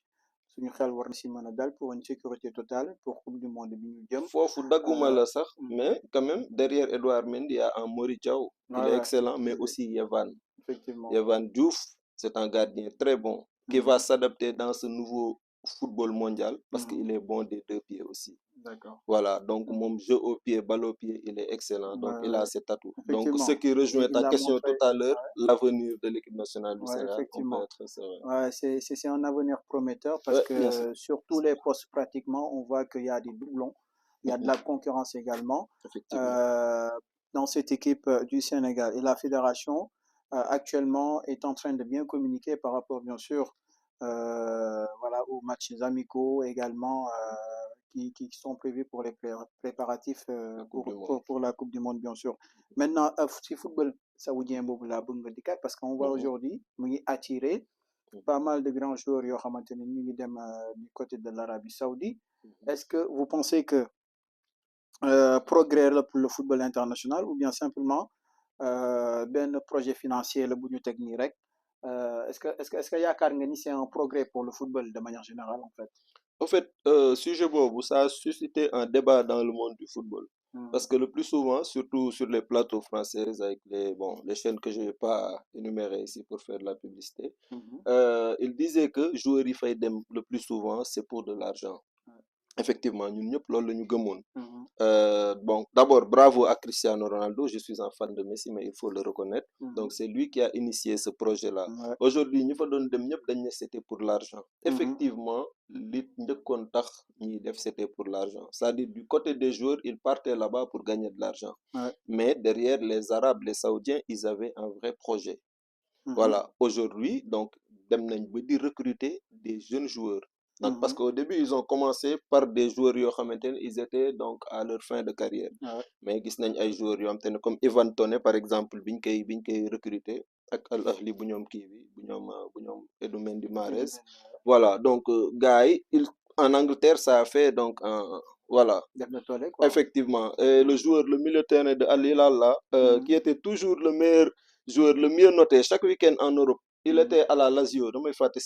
suñu xel war na si mën a dal pour une sécurité totale pour coupe du monde bi ñu jëm. foofu dagguma la sax Mhm. mais quand même derrière Edouard Mendy il y a un Mori Diaw il Ouais, est ouais, excellent mais aussi Yehvan effectivement. Yehvan Diouf, c'est un gardien très bon qui va Mhm, s'adapter dans ce nouveau football mondial parce mhm. qu'il est bon des deux pieds aussi. D'accord. Voilà, donc Mhm. mon jeu au pied, balle au pied, il est excellent. Ouais, Donc il a ouais, cet atout. Donc ce effectivement. qui rejoint Il ta a question montré. tout à l'heure, Ouais, l'avenir de l'équipe nationale du ouais, Sénégal, on peut effectivement. être serein. Ouais, c'est un avenir prometteur parce Ouais, merci. que sur tous les postes pratiquement, on voit qu'il y a des doublons. Il y a de Mhm, la concurrence également effectivement. euh, dans cette équipe du Sénégal. Et la fédération actuellement est en train de bien communiquer par rapport, bien sûr, voilà, aux matchs amicaux également qui sont prévus pour les préparatifs La Coupe du Monde. pour la Coupe du Monde, bien sûr. Maintenant, si football saoudien, boobu laa bëgg nga dikkaat parce qu'on voit Mhm, aujourd'hui mu ngi attirer mhm, pas mal de grands joueurs yoo xamante ne ñu ngi dem du côté de l'Arabie Saoudite. mhm. Est-ce que vous pensez que progrès la pour le football international ou bien simplement benn projet financier la bu ñu teg nii rek est-ce que yaakaar nga ni c'est un progrès pour le football de manière générale en fait. En fait, sujet Bobo, ça a suscité un débat dans le monde du football. Parce Mhm, que le plus souvent, surtout sur les plateaux français, avec les chaînes que je ne vais pas énumérer ici pour faire de la publicité, mhm, ils disaient que jouer Dem le plus souvent, c'est pour de l'argent. ouais, Effectivement, nous ñëpp loolu la ñu gëmoon. mhm, Bon, d'abord, bravo à Cristiano Ronaldo. Je suis un fan de Messi, mais il faut le reconnaître. mhm, Donc, c'est lui qui a initié ce projet-là. ouais, Aujourd'hui, ñu fa doon dem ñëpp dañ ne c'était pour l'argent. mhm, Effectivement, li njëkkoon tax ñuy def c'était pour l'argent. C'est-à-dire du côté des joueurs, ils partaient là-bas pour gagner de l'argent. ouais, Mais derrière les Arabes, les Saoudiens, ils avaient un vrai projet. mhm, Voilà, aujourd'hui, donc, dem nañ ba di recruter des jeunes joueurs. Donc, parce mhm, qu'au début, ils ont commencé par des joueurs yoo xamante ne ils étaient donc à leur fin de carrière. ouais, Mais gis nañ ay joueurs yoo xamante ne comme Ivan Toney, par exemple, biñ koy recruter ak Al Ahli bu ñoom kii bi bu ñoom Edou Mendy et de Mahrez. même, Voilà, donc, gars yi, en Angleterre, ça a fait donc, voilà, def na toole quoi. effectivement. Et le Mhm, joueur, le milieu de terrain de Al Hilal, là, mhm, qui était toujours le meilleur joueur, le mieux noté chaque week-end en Europe, il mhm, était à la Lazio. damay fàtte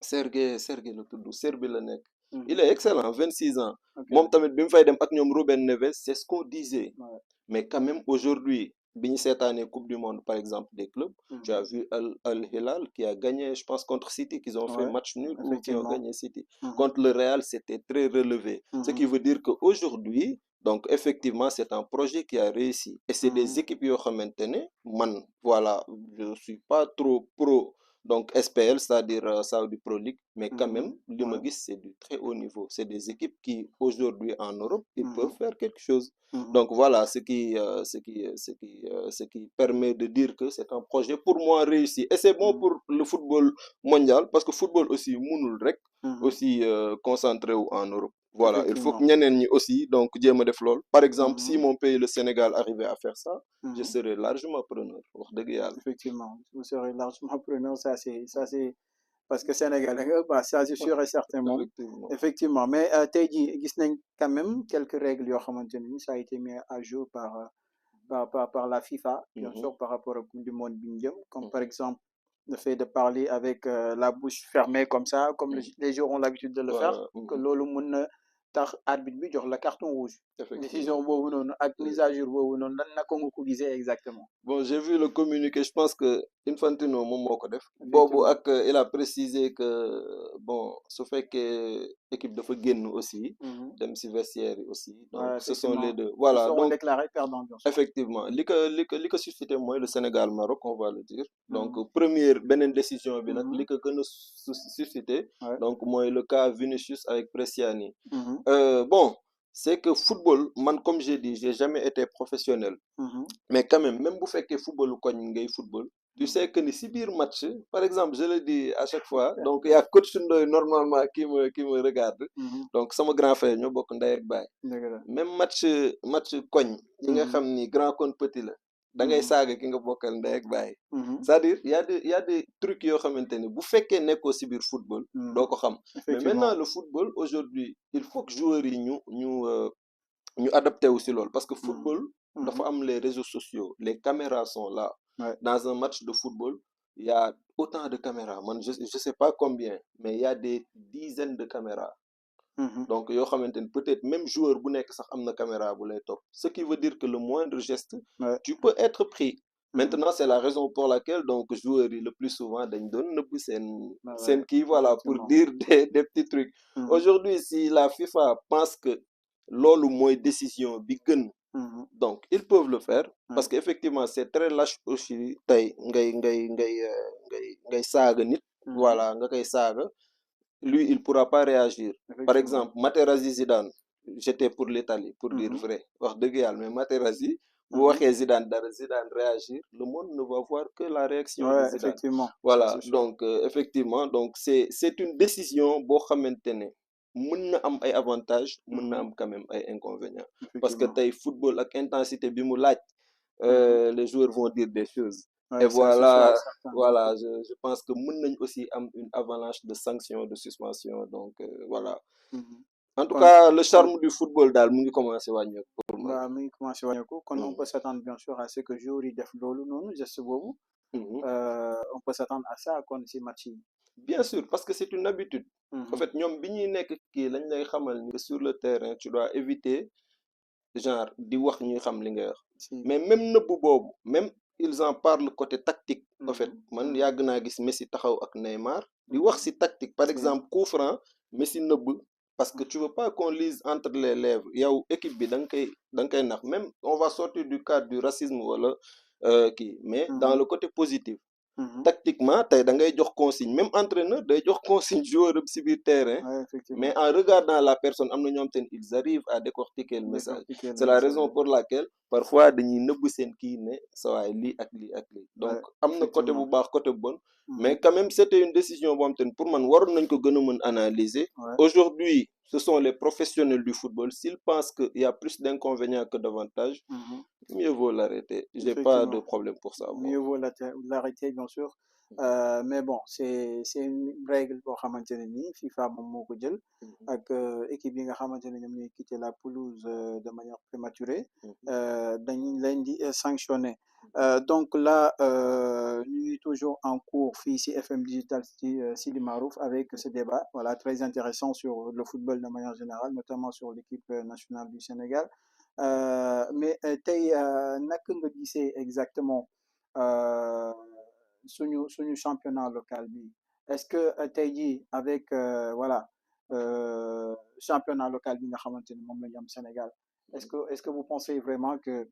Sergei la tudd Serbi la nekk. Il mhm, est excellent, 26 ans. ok, Moom tamit bi mu fay dem ak ñoom Ruben Neves, c'est ce qu'on disait. ouais, Mais quand même, aujourd'hui, bi ñu seetaanee Coupe du Monde, par exemple, des clubs, tu mhm, as vu Al Hilal qui a gagné, je pense, contre City, qu'ils ont fait ouais, match nul ou qui ont effectivement. gagné City. Mhm, Contre le Real, c'était très relevé. Ce qui mhm, veut dire qu'aujourd'hui, donc effectivement, c'est un projet qui a réussi. Et c'est des mhm, équipes qui ont maintenu. Man, voilà, je suis pas trop pro donc SPL, c'est-à-dire Saudi Pro League, mais quand même, mhm, ouais, l'Imagis, c'est du très haut niveau. C'est des équipes qui, aujourd'hui, en Europe, ils peuvent mhm, faire quelque chose. mhm, Donc voilà ce qui permet de dire que c'est un projet pour moi réussi. Et c'est bon mhm, pour le football mondial, parce que le football aussi, Mounoul Rek, mhm, aussi concentré en Europe. Voilà, il faut que effectivement. ñeneen aussi, donc, jéem a def lool. Par exemple, si Mhm, mon pays, le Sénégal, arrivait à faire ça, je mhm, serais largement preneur. Wax dëgg yàlla. effectivement, vous serez largement preneur, ça c'est parce que Sénégalais nga bah, ça c'est sûr et certain moom Effectivement. effectivement mais tey jii gis nañ quand même quelques règles yoo xamante ne ni ça a été mis à jour par la FIFA bien Mhm, sûr par rapport au Coupe du Monde bi ñu jëm comme par mhm, exemple le fait de parler avec la bouche fermée comme ça comme mhm. les joueurs ont l'habitude de le faire Voilà. que Mhm. loolu mën na tax arbitre bi jox la carton rouge effectivement. décision boobu noonu ak mise à jour boobu noonu lan naka nga ko gisee exactement. Bon, j'ai vu le communiqué, je pense que Infantino moom moo ko def. Boobu Effectivement. ak il a précisé que bon su fekkee équipe dafa génn aussi dem si vestiaire yi aussi donc Voilà, ce sont les effectivement. deux Ils voilà seront donc déclarés perdants, bien sûr. effectivement li ko suscité mooy le Sénégal Maroc on va le dire donc Mhm. première beneen décision bi nag Mhm. li ko gën a suscité Ouais. donc mooy le cas Vinicius avec Bresciani. Mhm. Bon c'est que football man comme j'ai dit j'ai jamais été professionnel Mhm. mais quand même bu fekkee footballu koñ ngay football tu sais que ni si biir match par exemple je le dis à chaque fois donc il y a coach Ndoye normalement qui me regarde Mhm. donc sama grand frère ñoo bokk ndey ak baay Dëgg la. même match koñ yi nga xam ni grand contre petit la da ngay saaga ki nga bokkal ndey ak baay Mhm. c'est-à-dire y a des trucs yoo xamante ni bu fekkee nekkoo si biir football doo ko xam mais Effectivement. maintenant le football aujourd'hui il faut que joueurs yi ñu adapté wu si loolu parce que football dafa am les réseaux sociaux les caméras sont là. Ouais. Dans un match de football il y a autant de caméras man je sais pas combien mais il y a des dizaines de caméras Mhm. donc yoo xamante ni peut-être même joueur bu nekk sax am na caméra bu lay topp ce qui veut dire que le moindre geste Ouais. tu peux être pris Mhm. maintenant c'est la raison pour laquelle donc joueurs yi le plus souvent dañ doon nëbb seen Ouais, kii voilà pour effectivement. dire des petits trucs Mhm. aujourd'hui si la FIFA pense que loolu mooy décision bi gën Mhm. donc ils peuvent le faire parce Ouais. que effectivement c'est très lâche aussi tey ngay saaga nit Mhm. voilà nga koy saaga lui il pourra pas réagir par Effectivement. exemple Materazzi Zidane j'étais pour l'Italie pour dire Mhm. vrai wax dëgg yàlla mais Materazzi bu Mhm. waxee Zidane dara Zidane réagir le monde ne va voir que la réaction de Ouais, Zidane effectivement. Ça, voilà c'est sûr. donc effectivement donc c'est une décision boo xamante ne mën na am ay avantages mën na am quand même ay inconvénients parce que Effectivement. tey football ak intensité bi mu laaj les joueurs vont dire des choses Ouais, et ça, c'est sûr et voilà certain. voilà je pense que mën nañ aussi am une avalanche de sanctions de suspension donc voilà Mhm. en tout Kon cas le charme du football daal mu ngi commencé wàññeeku pour man. bah mi ngi commencé wàññeeku kon on Mhm. peut s'attendre bien sûr à ce que jour yi def loolu noonu geste boobu Mhm. on peut s'attendre à ça kon si match yi. Bien sûr parce que c'est une habitude en Mhm. fait ñoom bi ñuy nekk kii lañ lay xamal ni que sur le terrain tu dois éviter genre di wax ñuy xam li ngay wax Si. mais même nëbb boobu même ils en parlent côté tactique en fait Mhm. man Mhm. yàgg naa gis Messi taxaw ak Neymar di wax ci tactique par Si. exemple coup franc Messi nëbb parce que tu veux pas qu'on lise entre les lèvres yow équipe bi da nga koy nax même on va sortir du cadre du racisme wala kii mais dans Mhm. le côté positif Mhm. tactiquement tey da ngay jox consigne même entraîneur day jox consigne joueur am ci biir terrain Ouais, effectivement. mais en regardant la personne am na ñoom tamit ils arrivent à décortiquer le message Décortiquer le c'est la message. raison pour laquelle parfois dañuy nëbb seen kii ne sawaay lii ak lii ak lii donc Ouais, am na côté bu effectivement. baax côté bu bon Mhm. mais quand même c'était une décision boo xam te ne pour man waroon nañ ko gën a mën analyser Ouais. aujourd'hui ce sont les professionnels du football s'ils pensent que il y a plus d'inconvénients que d'avantages Mhm. mieux vaut l'arrêter j'ai pas de Effectivement. problème pour ça Mieux vaut l'arrêter bien sûr mais bon c'est une règle boo xamante ne nii FIFA moom moo ko jël ak équipe yi nga xamante ne ñoom ñooy quitter la pelouse de manière prématurée dañ leen di sanctionner donc là ñu ngi toujours en cours fii ci FM Digital Sidi Marouf avec ce débat voilà très intéressant sur le football de manière générale notamment sur l'équipe nationale du Sénégal mais tey naka nga gisee exactement suñu championnat local bi est-ce que tey jii avec voilà championnat local bi nga xamante ni moom la ñu am Sénégal est-ce que vous pensez vraiment que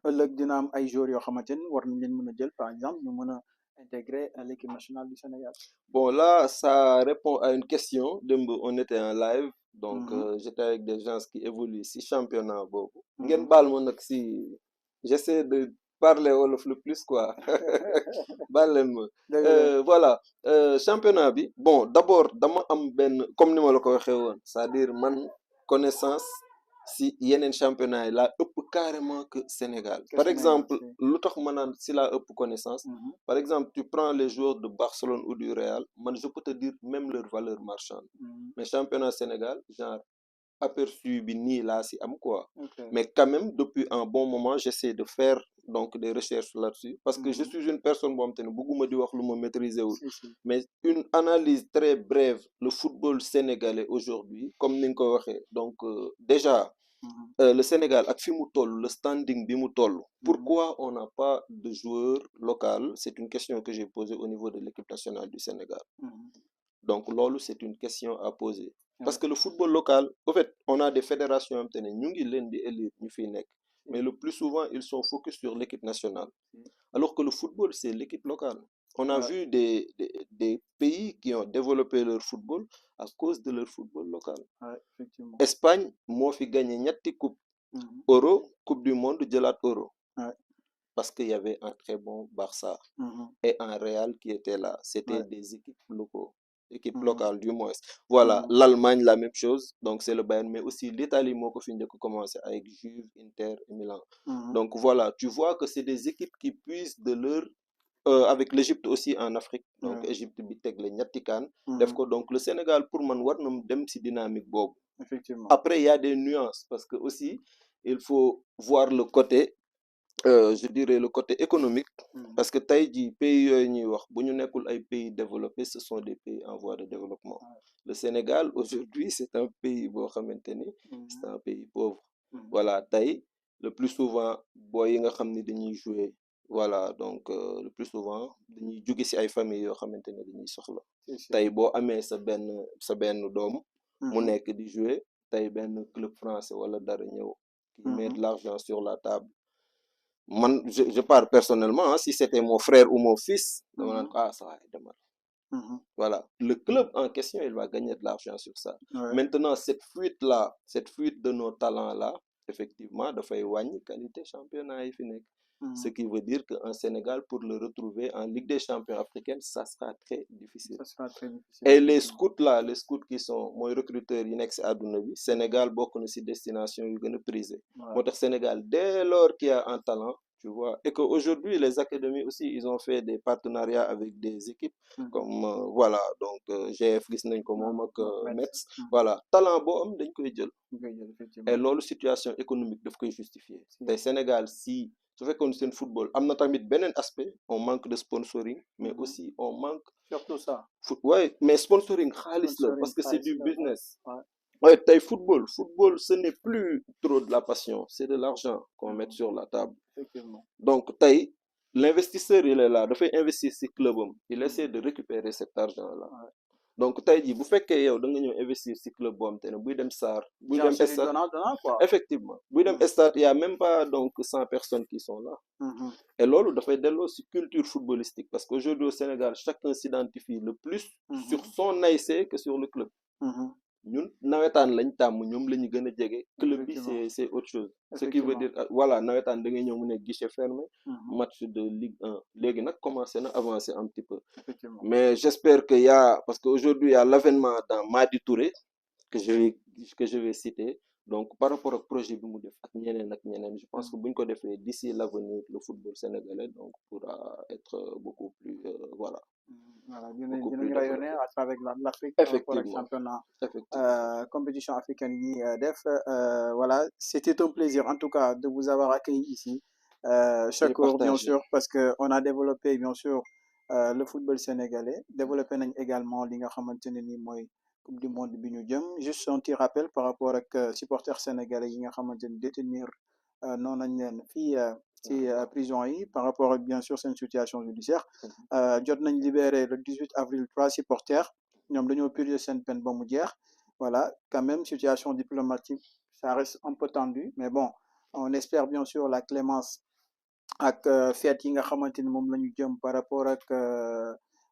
ëllëg dina am ay joueurs yoo xamante ni war nañ leen mën a jël par exemple ñu mën a intégrer l'équipe nationale du Sénégal. Bon, là, ça répond à une question. On était en live, donc j'étais avec des gens qui évoluent si championnat. Ngeen baal ma nag si j'essaie de parler wolof le plus quoi. baal leen ma. Voilà championnat bi bon d'abord dama am benn comme ni ma la ko waxee woon c'est-à-dire man connaissance si yeneen championnat yi laa ëpp carrément que Sénégal. Par exemple lu tax ma naan si laa ëpp connaissance. Par exemple tu prends les joueurs de Barcelone ou du Real man je peux te dire même leur valeur marchande. Mais championnat Sénégal genre aperçu bi nii laa si am quoi. Mais quand même depuis un bon moment j'essaie de faire donc des recherches là-dessus parce que je suis une personne boo xam te ne bëgguma di wax lu ma maîtriser wul mais une analyse très brève le football sénégalais aujourd'hui comme ni nga ko waxee donc déjà Mhm. le Sénégal ak fi mu toll le standing bi mu toll Mhm. pourquoi on n'a pas de joueur local c'est une question que j'ai posée au niveau de l'équipe nationale du Sénégal Mhm. donc loolu c'est une question à poser parce Ouais. que le football local en fait on a des fédérations yoo xamante ne ñu ngi leen di élire ñu fiy nekk mais le plus souvent ils sont focus sur l'équipe nationale Mhm. alors que le football c'est l'équipe locale on a Ouais. vu des pays qui ont développé leur football à cause de leur football local Ouais, effectivement. Espagne moo fi gagné ñetti coupe Mhm. euro coupe du monde jëlaat euro Ouais. parce qu'il y avait un très bon Barça Mhm. et un Real qui était là. C'était Ouais. des équipes locaux, équipes Mhm. locales du moins. Voilà, Mhm. l'Allemagne, la même chose, donc c'est le Bayern, mais aussi l'Italie, moi, qui finit de commencer avec Juve, Inter et Milan. Mhm. Donc voilà, tu vois que c'est des équipes qui puissent de leur. Avec l'Égypte aussi en Afrique, donc Ouais. Égypte bi teg la ñetti kaan def Mhm. ko donc le Sénégal pour man war na dem ci dynamique boobu. Effectivement. Après il y a des nuances parce que aussi il faut voir le côté je dirais le côté économique Mhm. parce que tey jii pays yooyu ñuy wax bu ñu nekkul ay pays développés ce sont des pays en voie de développement Ouais. le Sénégal aujourd'hui c'est un pays boo xamante ni c'est Mhm. un pays pauvre Mhm. voilà tey le plus souvent booy yi nga xam ni dañuy jouer voilà donc le plus souvent dañuy jóge ci ay familles yoo xamante ne dañuy soxla C'est sûr. tey boo amee sa benn doom mu Mhm. nekk di jouer tey benn club français wala dara ñëw qui met de Mhm. l'argent sur la table man je parle personnellement hein, si c'était mon frère ou mon fils dama naan Mhm. ko ah ça va demal Mhm. voilà le club en question il va gagner de l'argent sur ça Ouais. maintenant cette fuite de nos talents là effectivement dafay wàññi qualité championnat yi fi nekk ce Mhm. qui veut dire qu'un Sénégal pour le retrouver en Ligue des champions africaine ça sera très difficile Ça sera très difficile, et effectivement. les scouts qui sont mooy recruteurs yi nekk ci àdduna bi Sénégal bokk na ci destination yu gën a prisé Ouais. moo tax Sénégal dès lors qu'il y a un talent tu vois et que aujourd'hui les académies aussi ils ont fait des partenariats avec des équipes Mhm. comme voilà donc GF gis nañ ko Ouais. moom ak Metz. Metz Mhm. voilà talent boo am dañ koy jël Ok, et effectivement. loolu situation économique daf koy justifier Si. tey Sénégal si su fekkoon seen football am na tamit beneen aspect on manque de sponsoring mais Mhm. aussi on manque Surtout ça. ouais mais sponsoring xaalis la Sponsoring, parce que c'est price, du là, ouais. business Ouais. ouais tey football ce n'est plus trop de la passion c'est de l'argent qu'on met Mhm. sur la table Effectivement. donc tey l'investisseur il est là dafay investir ci club am il Mhm. essaie de récupérer cet argent là Ouais. donc tey jii bu fekkee yow da nga ñëw investir ci club boo xam te ne buy dem SAR buy Genre, dem c'est du stade donnant-donnant, quoi. effectivement buy dem Mhm. stade il y a même pas donc 100 personnes qui sont là Mhm. et loolu dafay delloo ci culture footballistique parce qu'aujourd'hui au Sénégal chacun s'identifie le plus sur Mhm. son ASC que sur le club Mhm. ñun nawetaan lañ tàmm ñoom la ñu gën a jege club bi Effectivement. c'est autre chose ce qui veut Effectivement. dire voilà nawetaan da ngay ñëw mu nekk guichet fermé Mhm. match de Ligue 1 léegi nag commencé na avancer un petit peu Effectivement. mais j'espère que y a parce que aujourd'hui il y a l'avènement dans Madi Touré que je vais citer donc par rapport ak projet bi mu def ak ñeneen je pense que Mhm. bu ñu ko defee d'ici l'avenir le football sénégalais donc pourra être beaucoup plus voilà Voilà, beaucoup plus dinañ rayonner développé à travers l'Afrique par rapport ak effectivement championnat effectivement compétition africaine yi def voilà c'était un plaisir en tout cas de vous avoir accueilli ici c'est chaque heure bien partagé sûr parce que on a développé bien sûr le football sénégalais développé nañ également li nga xamante ne ni mooy coupe du monde bi ñu jëm juste un petit rappel par rapport ak supporters sénégalais yi nga xamante ni détenir noonu nañ leen fii ci prison yi par rapport ak bien sûr seen situation judiciaire jot nañ libéré le 18 avril 3 supporters ñoom dañoo purger seen peine ba mu jeex voilà quand même situation diplomatique ça reste un peu tendu mais bon on espère bien sûr la clémence ak fête yi nga xamante ni moom la ñu jëm par rapport ak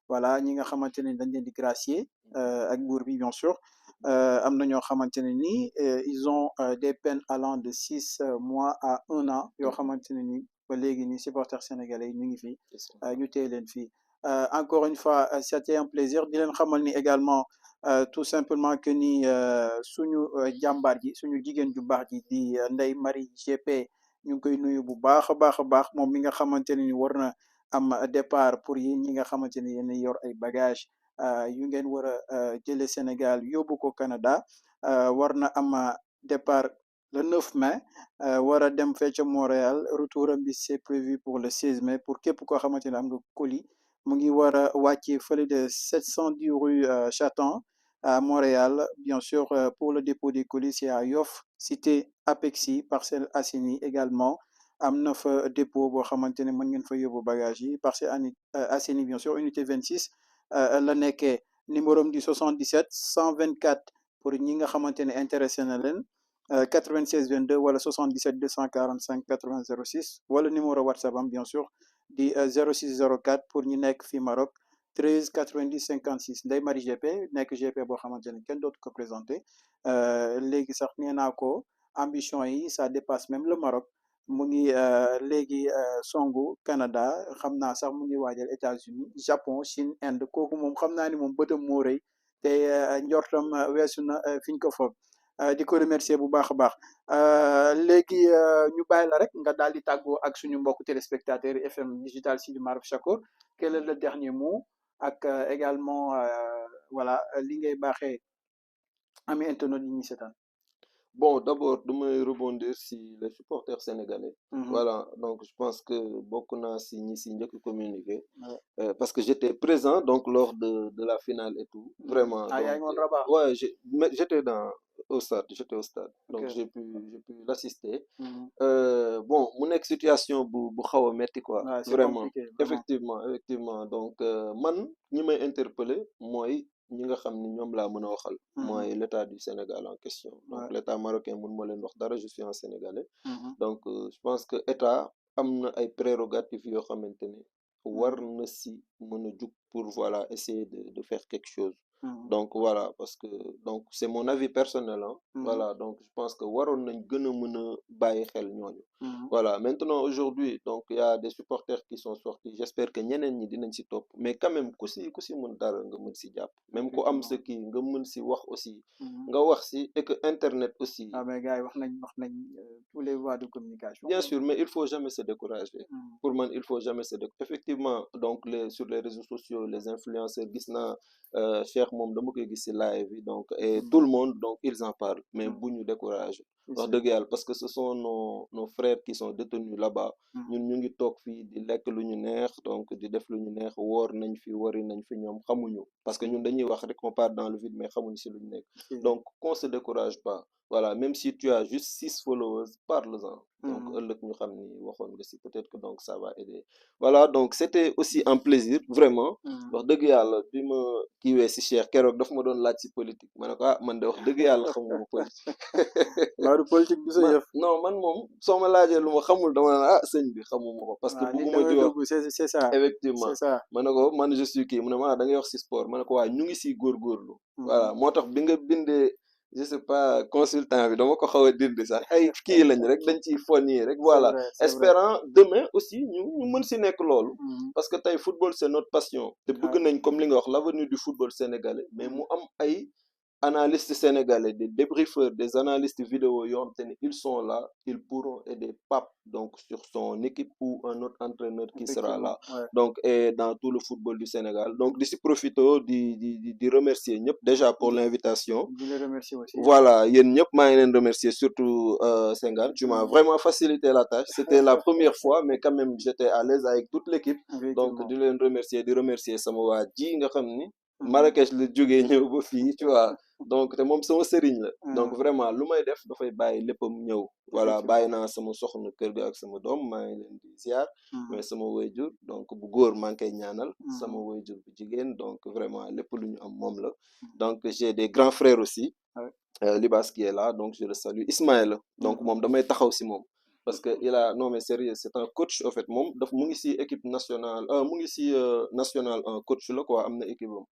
voilà ñi nga xamante ne dañ leen di gracier ak buur bi bien sûr am na ñoo xamante ne ni ils ont des peines allant de 6 mois à 1 an yoo xamante ne ni ba léegi ni supporters sénégalais yi ñu ngi fi ñu téye leen fii encore une fois c'était un plaisir di leen xamal ni également tout simplement que ni suñu jàmbaar ji suñu jigéen ju baax ji di Ndeye Marie GP ñu ngi koy nuyu bu baax a baax a baax moom mi nga xamante ne ni war na am départ pour yéen ñi nga xamante ni yéen a yor ay bagages yu ngeen war a jëlee Sénégal yóbbu ko Canada war na am départ le 9 mai war a dem fee ca Montréal retour am bi c'est prévu pour le 16 mai pour képp koo xamante ne am nga colis mu ngi war a wàcce fële de 710 rue Chaton à Montréal bien sûr pour le dépôt des colis c'est à Yoff cité Apexi Parcelles Assainies également am na fa dépôt boo xamante ne mën ngeen fa yóbbu bagage yi Parcelles Assainies bien sûr unité 26 la nekkee numéro am di 77 124 pour ñi nga xamante ne intéressé na leen 96 22 wala 77 245 80 06 wala numéro WhatsApp am bien sûr di 06 04 pour ñi nekk fii Maroc 13 90 56 Ndeye Marie GP nekk GP boo xamante ne kenn dootu ko présenté léegi sax nee naa ko ambition yi ça dépasse même le Maroc mu ngi léegi songu Canada xam naa sax mu ngi waajal États-Unis Japon Chine Inde kooku moom xam naa ni moom bëtam moo rëy te njortam weesu na fi ñu ko foog di ko remercier bu baax a baax léegi ñu bàyyi la rek nga daal di tàggoo ak suñu mbokku téléspectateurs FM digital Sidi Marouf Chakour quel est le dernier mot ak également voilà li ngay baaxee ami internet yi ñuy seetaan. Bon, d'abord, de me rebondir sur les supporters sénégalais. Mhm. Voilà, donc je pense que beaucoup n'a signé que communiqué. Ouais. Parce que j'étais présent donc lors de la finale et tout. Vraiment. Ah, il y a Donc, un Rabat. ouais, mais j'étais au stade. J'étais au stade. Donc Ok. j'ai pu l'assister. Mhm. Bon, mon ex situation bu xaw a metti quoi. Ouais, c'est Vraiment. compliqué, vraiment. Effectivement. Donc man ñi may interpellé mooy ñi nga xam ni ñoom laa mën a waxal. Mhm. mooy l'état du Sénégal en question. Donc Ouais. l'état marocain mun ma leen wax dara je suis un Sénégalais. Mhm. Donc je pense que état am na ay prérogatives yoo xamante ne war na si mën a jug pour voilà essayer de faire quelque chose. Mhm. Donc voilà parce que donc c'est mon avis personnel hein. Mhm. Voilà donc je pense que waroon nañ gën a mën a bàyyi xel ñooñu. Mhm. Voilà maintenant aujourd'hui donc il y a des supporters qui sont sortis j'espère que ñeneen ñi dinañ si topp mais quand même ku si mën dara nga mën si jàpp même ku am sa kii nga mën si wax aussi Mhm. nga wax si et que internet aussi Ah, mais gars yi wax nañ tous les voies de communication. bien sûr mais il faut jamais se décourager Mhm. pour man il faut jamais se décourager effectivement donc sur les réseaux sociaux les influenceurs gis naa Cheikh moom dama koy gis si live yi donc et tout le monde donc ils en parlent mais bu ñu décourager wax dëgg yàlla parce que ce sont nos frères qui sont détenus là-bas ñun ñu ngi toog fii di lekk lu ñu neex donc di def lu ñu neex woor nañ fi wari nañ fi ñoom xamuñu parce que ñun dañuy wax rek on part dans le vide mais xamuñu si lu ñu nekk donc qu'on se décourage pas voilà même si tu as juste 6 followers parle-en donc ëllëg ñu xam ni waxoon nga si peut-être que donc ça va aider voilà donc c'était aussi un plaisir vraiment wax dëgg yàlla bi ma kiiwee si Cheikh keroog daf ma doon laaj si politique ma ne ko ah man de wax dëgg yàlla xamuma politique waaw politique bi sa yëf non man moom soo ma laajee lu ma xamul dama naan ah sëñ bi xamuma ko parce que bugguma di wax c'est ça effectivement c'est ça ma ne ko man je suis kii mu ne ma da ngay wax si sport ma ne ko waa ñu ngi siy góorgóorlu voilà moo tax bi nga bindee je sais pas consultant bi dama ko xaw a dindi sax ay kii lañ rek dañ ciy fonni rek voilà espérant demain aussi ñu mën si nekk loolu parce que tey football c'est notre passion te bëgg nañ comme li nga wax l'avenir du football sénégalais mais mu am ay analystes sénégalais des débriefeurs des analystes vidéo yoo xam te ne ils sont là ils pourront aider Pape donc sur son équipe ou un autre entraîneur qui sera là donc et dans tout le football du Sénégal donc di si profito di remercier ñëpp déjà pour l'invitation di les remercier aussi voilà yéen ñëpp maa ngi leen remercier surtout Senghane tu m'as vraiment facilité la tâche c'était la première fois mais quand même j'étais à l'aise avec toute l'équipe donc di leen remercier di remercier sama waa ji nga xam ni Marrakech la jógee ñëw ba fii tu vois donc te moom sama sëriñ la donc vraiment lu may def dafay bàyyi léppam ñëw voilà bàyyi naa sama soxna kër ga ak sama doom maa ngi leen di ziar mais sama waajur donc bu góor maa ngi koy ñaanal sama waajur bu jigéen donc vraiment lépp lu ñu am moom la donc j'ai des grands frères aussi Libas qui est là donc je le salue Ismaël donc moom damay taxaw si moom parce que il a non mais sérieux c'est un coach en fait moom daf mu ngi si équipe nationale mu ngi si national un coach la quoi am na équipe am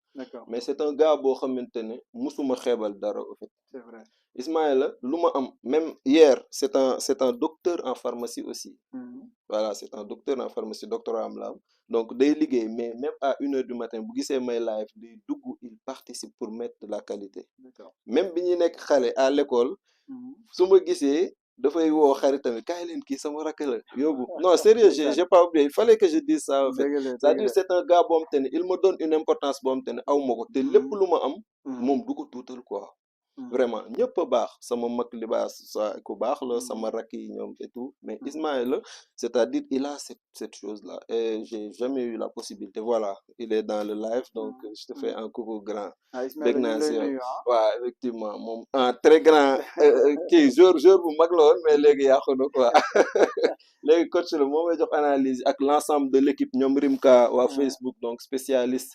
mais c'est un gars boo xamante ne musuma xeebal dara en fait c'est vrai Ismaïla lu ma am même hier c'est un docteur en pharmacie aussi voilà c'est un docteur en pharmacie doctorat am la am donc day liggéey mais même à 1h du matin bu gisee may live day dugg il participe pour mettre de la qualité même bi ñuy nekk xale à l'école su ma gisee dafay woo xaritam kaay leen kii sama rakk la yóbbu non sérieux j'ai pas oublié il fallait que je dise ça en fait c'est-à-dire c'est un gars boo xam te ne il me donne une importance boo xam te ne aw ma ko te lépp lu ma am moom du ko tuutal quoi vraiment ñëpp a baax sama mag libaas sa ku baax la sama Mhm. rakk yi ñoom et tout mais Mhm. Ismaël c'est-à-dire il a cette chose-là et j'ai jamais eu la possibilité voilà il est dans le live donc Mhm. je te fais Mhm. un coucou grand Ah, bég Ismaël ñu ngi naa lay si yow nuyu ah. waaw effectivement moom un très grand kii joueur bu mag la woon mais léegi yàqu na quoi léegi coach la moo may jox analyse ak l'ensemble de l'équipe ñoom Rimka waa Facebook donc spécialiste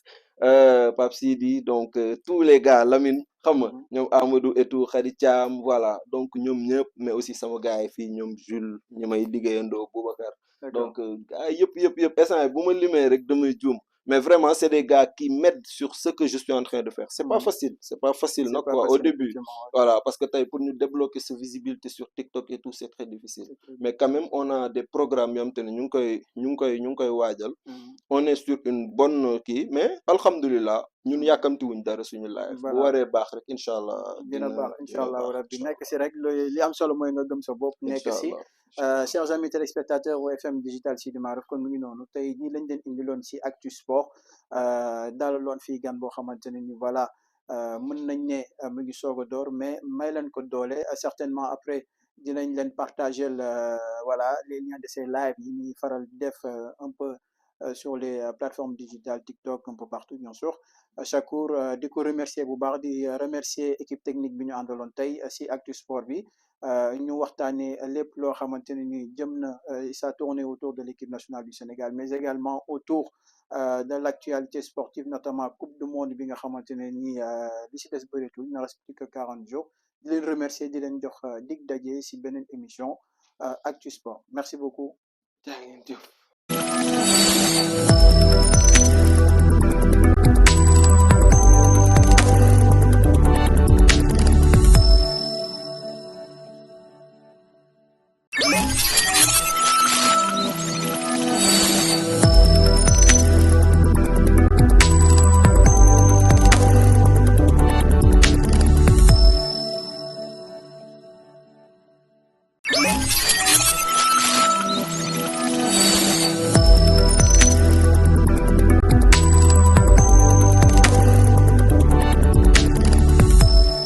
Pape Sidi donc tous les gars Lamine xam nga Mhm. ñoom Amadou et tout Khady Thiam voilà donc ñoom ñëpp mais aussi sama gars yi fii ñoom Jules ñi may liggéeyandoo Boubacar D'accord. donc gars yëpp instant yi bu ma limee rek damay juum mais vraiment c'est des gars qui m'aident sur ce que je suis en train de faire Mhm. c'est pas facile C'est nag pas quoi au facile, début effectivement. Ouais. voilà parce que tey pour ñu débloquer sa visibilité sur TikTok et tout c'est très difficile C'est très mais quand difficile. même on a des programmes yoo xam te ne ñu ngi koy waajal Mhm. on est sur une bonne kii mais alhamdulilah ñun Mhm. yàkkamti wuñ dara suñu live bu Voilà. waree baax rek incha allah Dina baax incha dina allahu baax rabbi incha nekk allah si rek li am solo mooy nga gëm sa bopp nekk incha si allah incha allah chers amis téléspectateurs wu FM Digital Sidi Maarif kon mu ngi noonu tey ñi lañ leen indiloon si Actu Sport dalaloon fii gan boo xamante ne ni voilà mën nañ ne mu ngi soog a door mais may leen ko doole certainement après dinañ leen partager voilà les liens de ces lives yi ñuy faral di def un peu sur les plateformes digitales TikTok un peu partout bien sûr Chakour di ko remercier bu baax di remercier équipe technique bi ñu àndaloon tey si Actu Sport bi ñu waxtaanee lépp loo xamante ne ni jëm na ça tourne autour de l'équipe nationale du Sénégal mais également autour de l'actualité sportive notamment coupe du monde bi nga xamante ne ni li si des bëreetul il ne reste plus que 40 jours di leen remercier di leen jox dig daje si beneen émission Actu Sport merci beaucoup. jaa ngeen jëf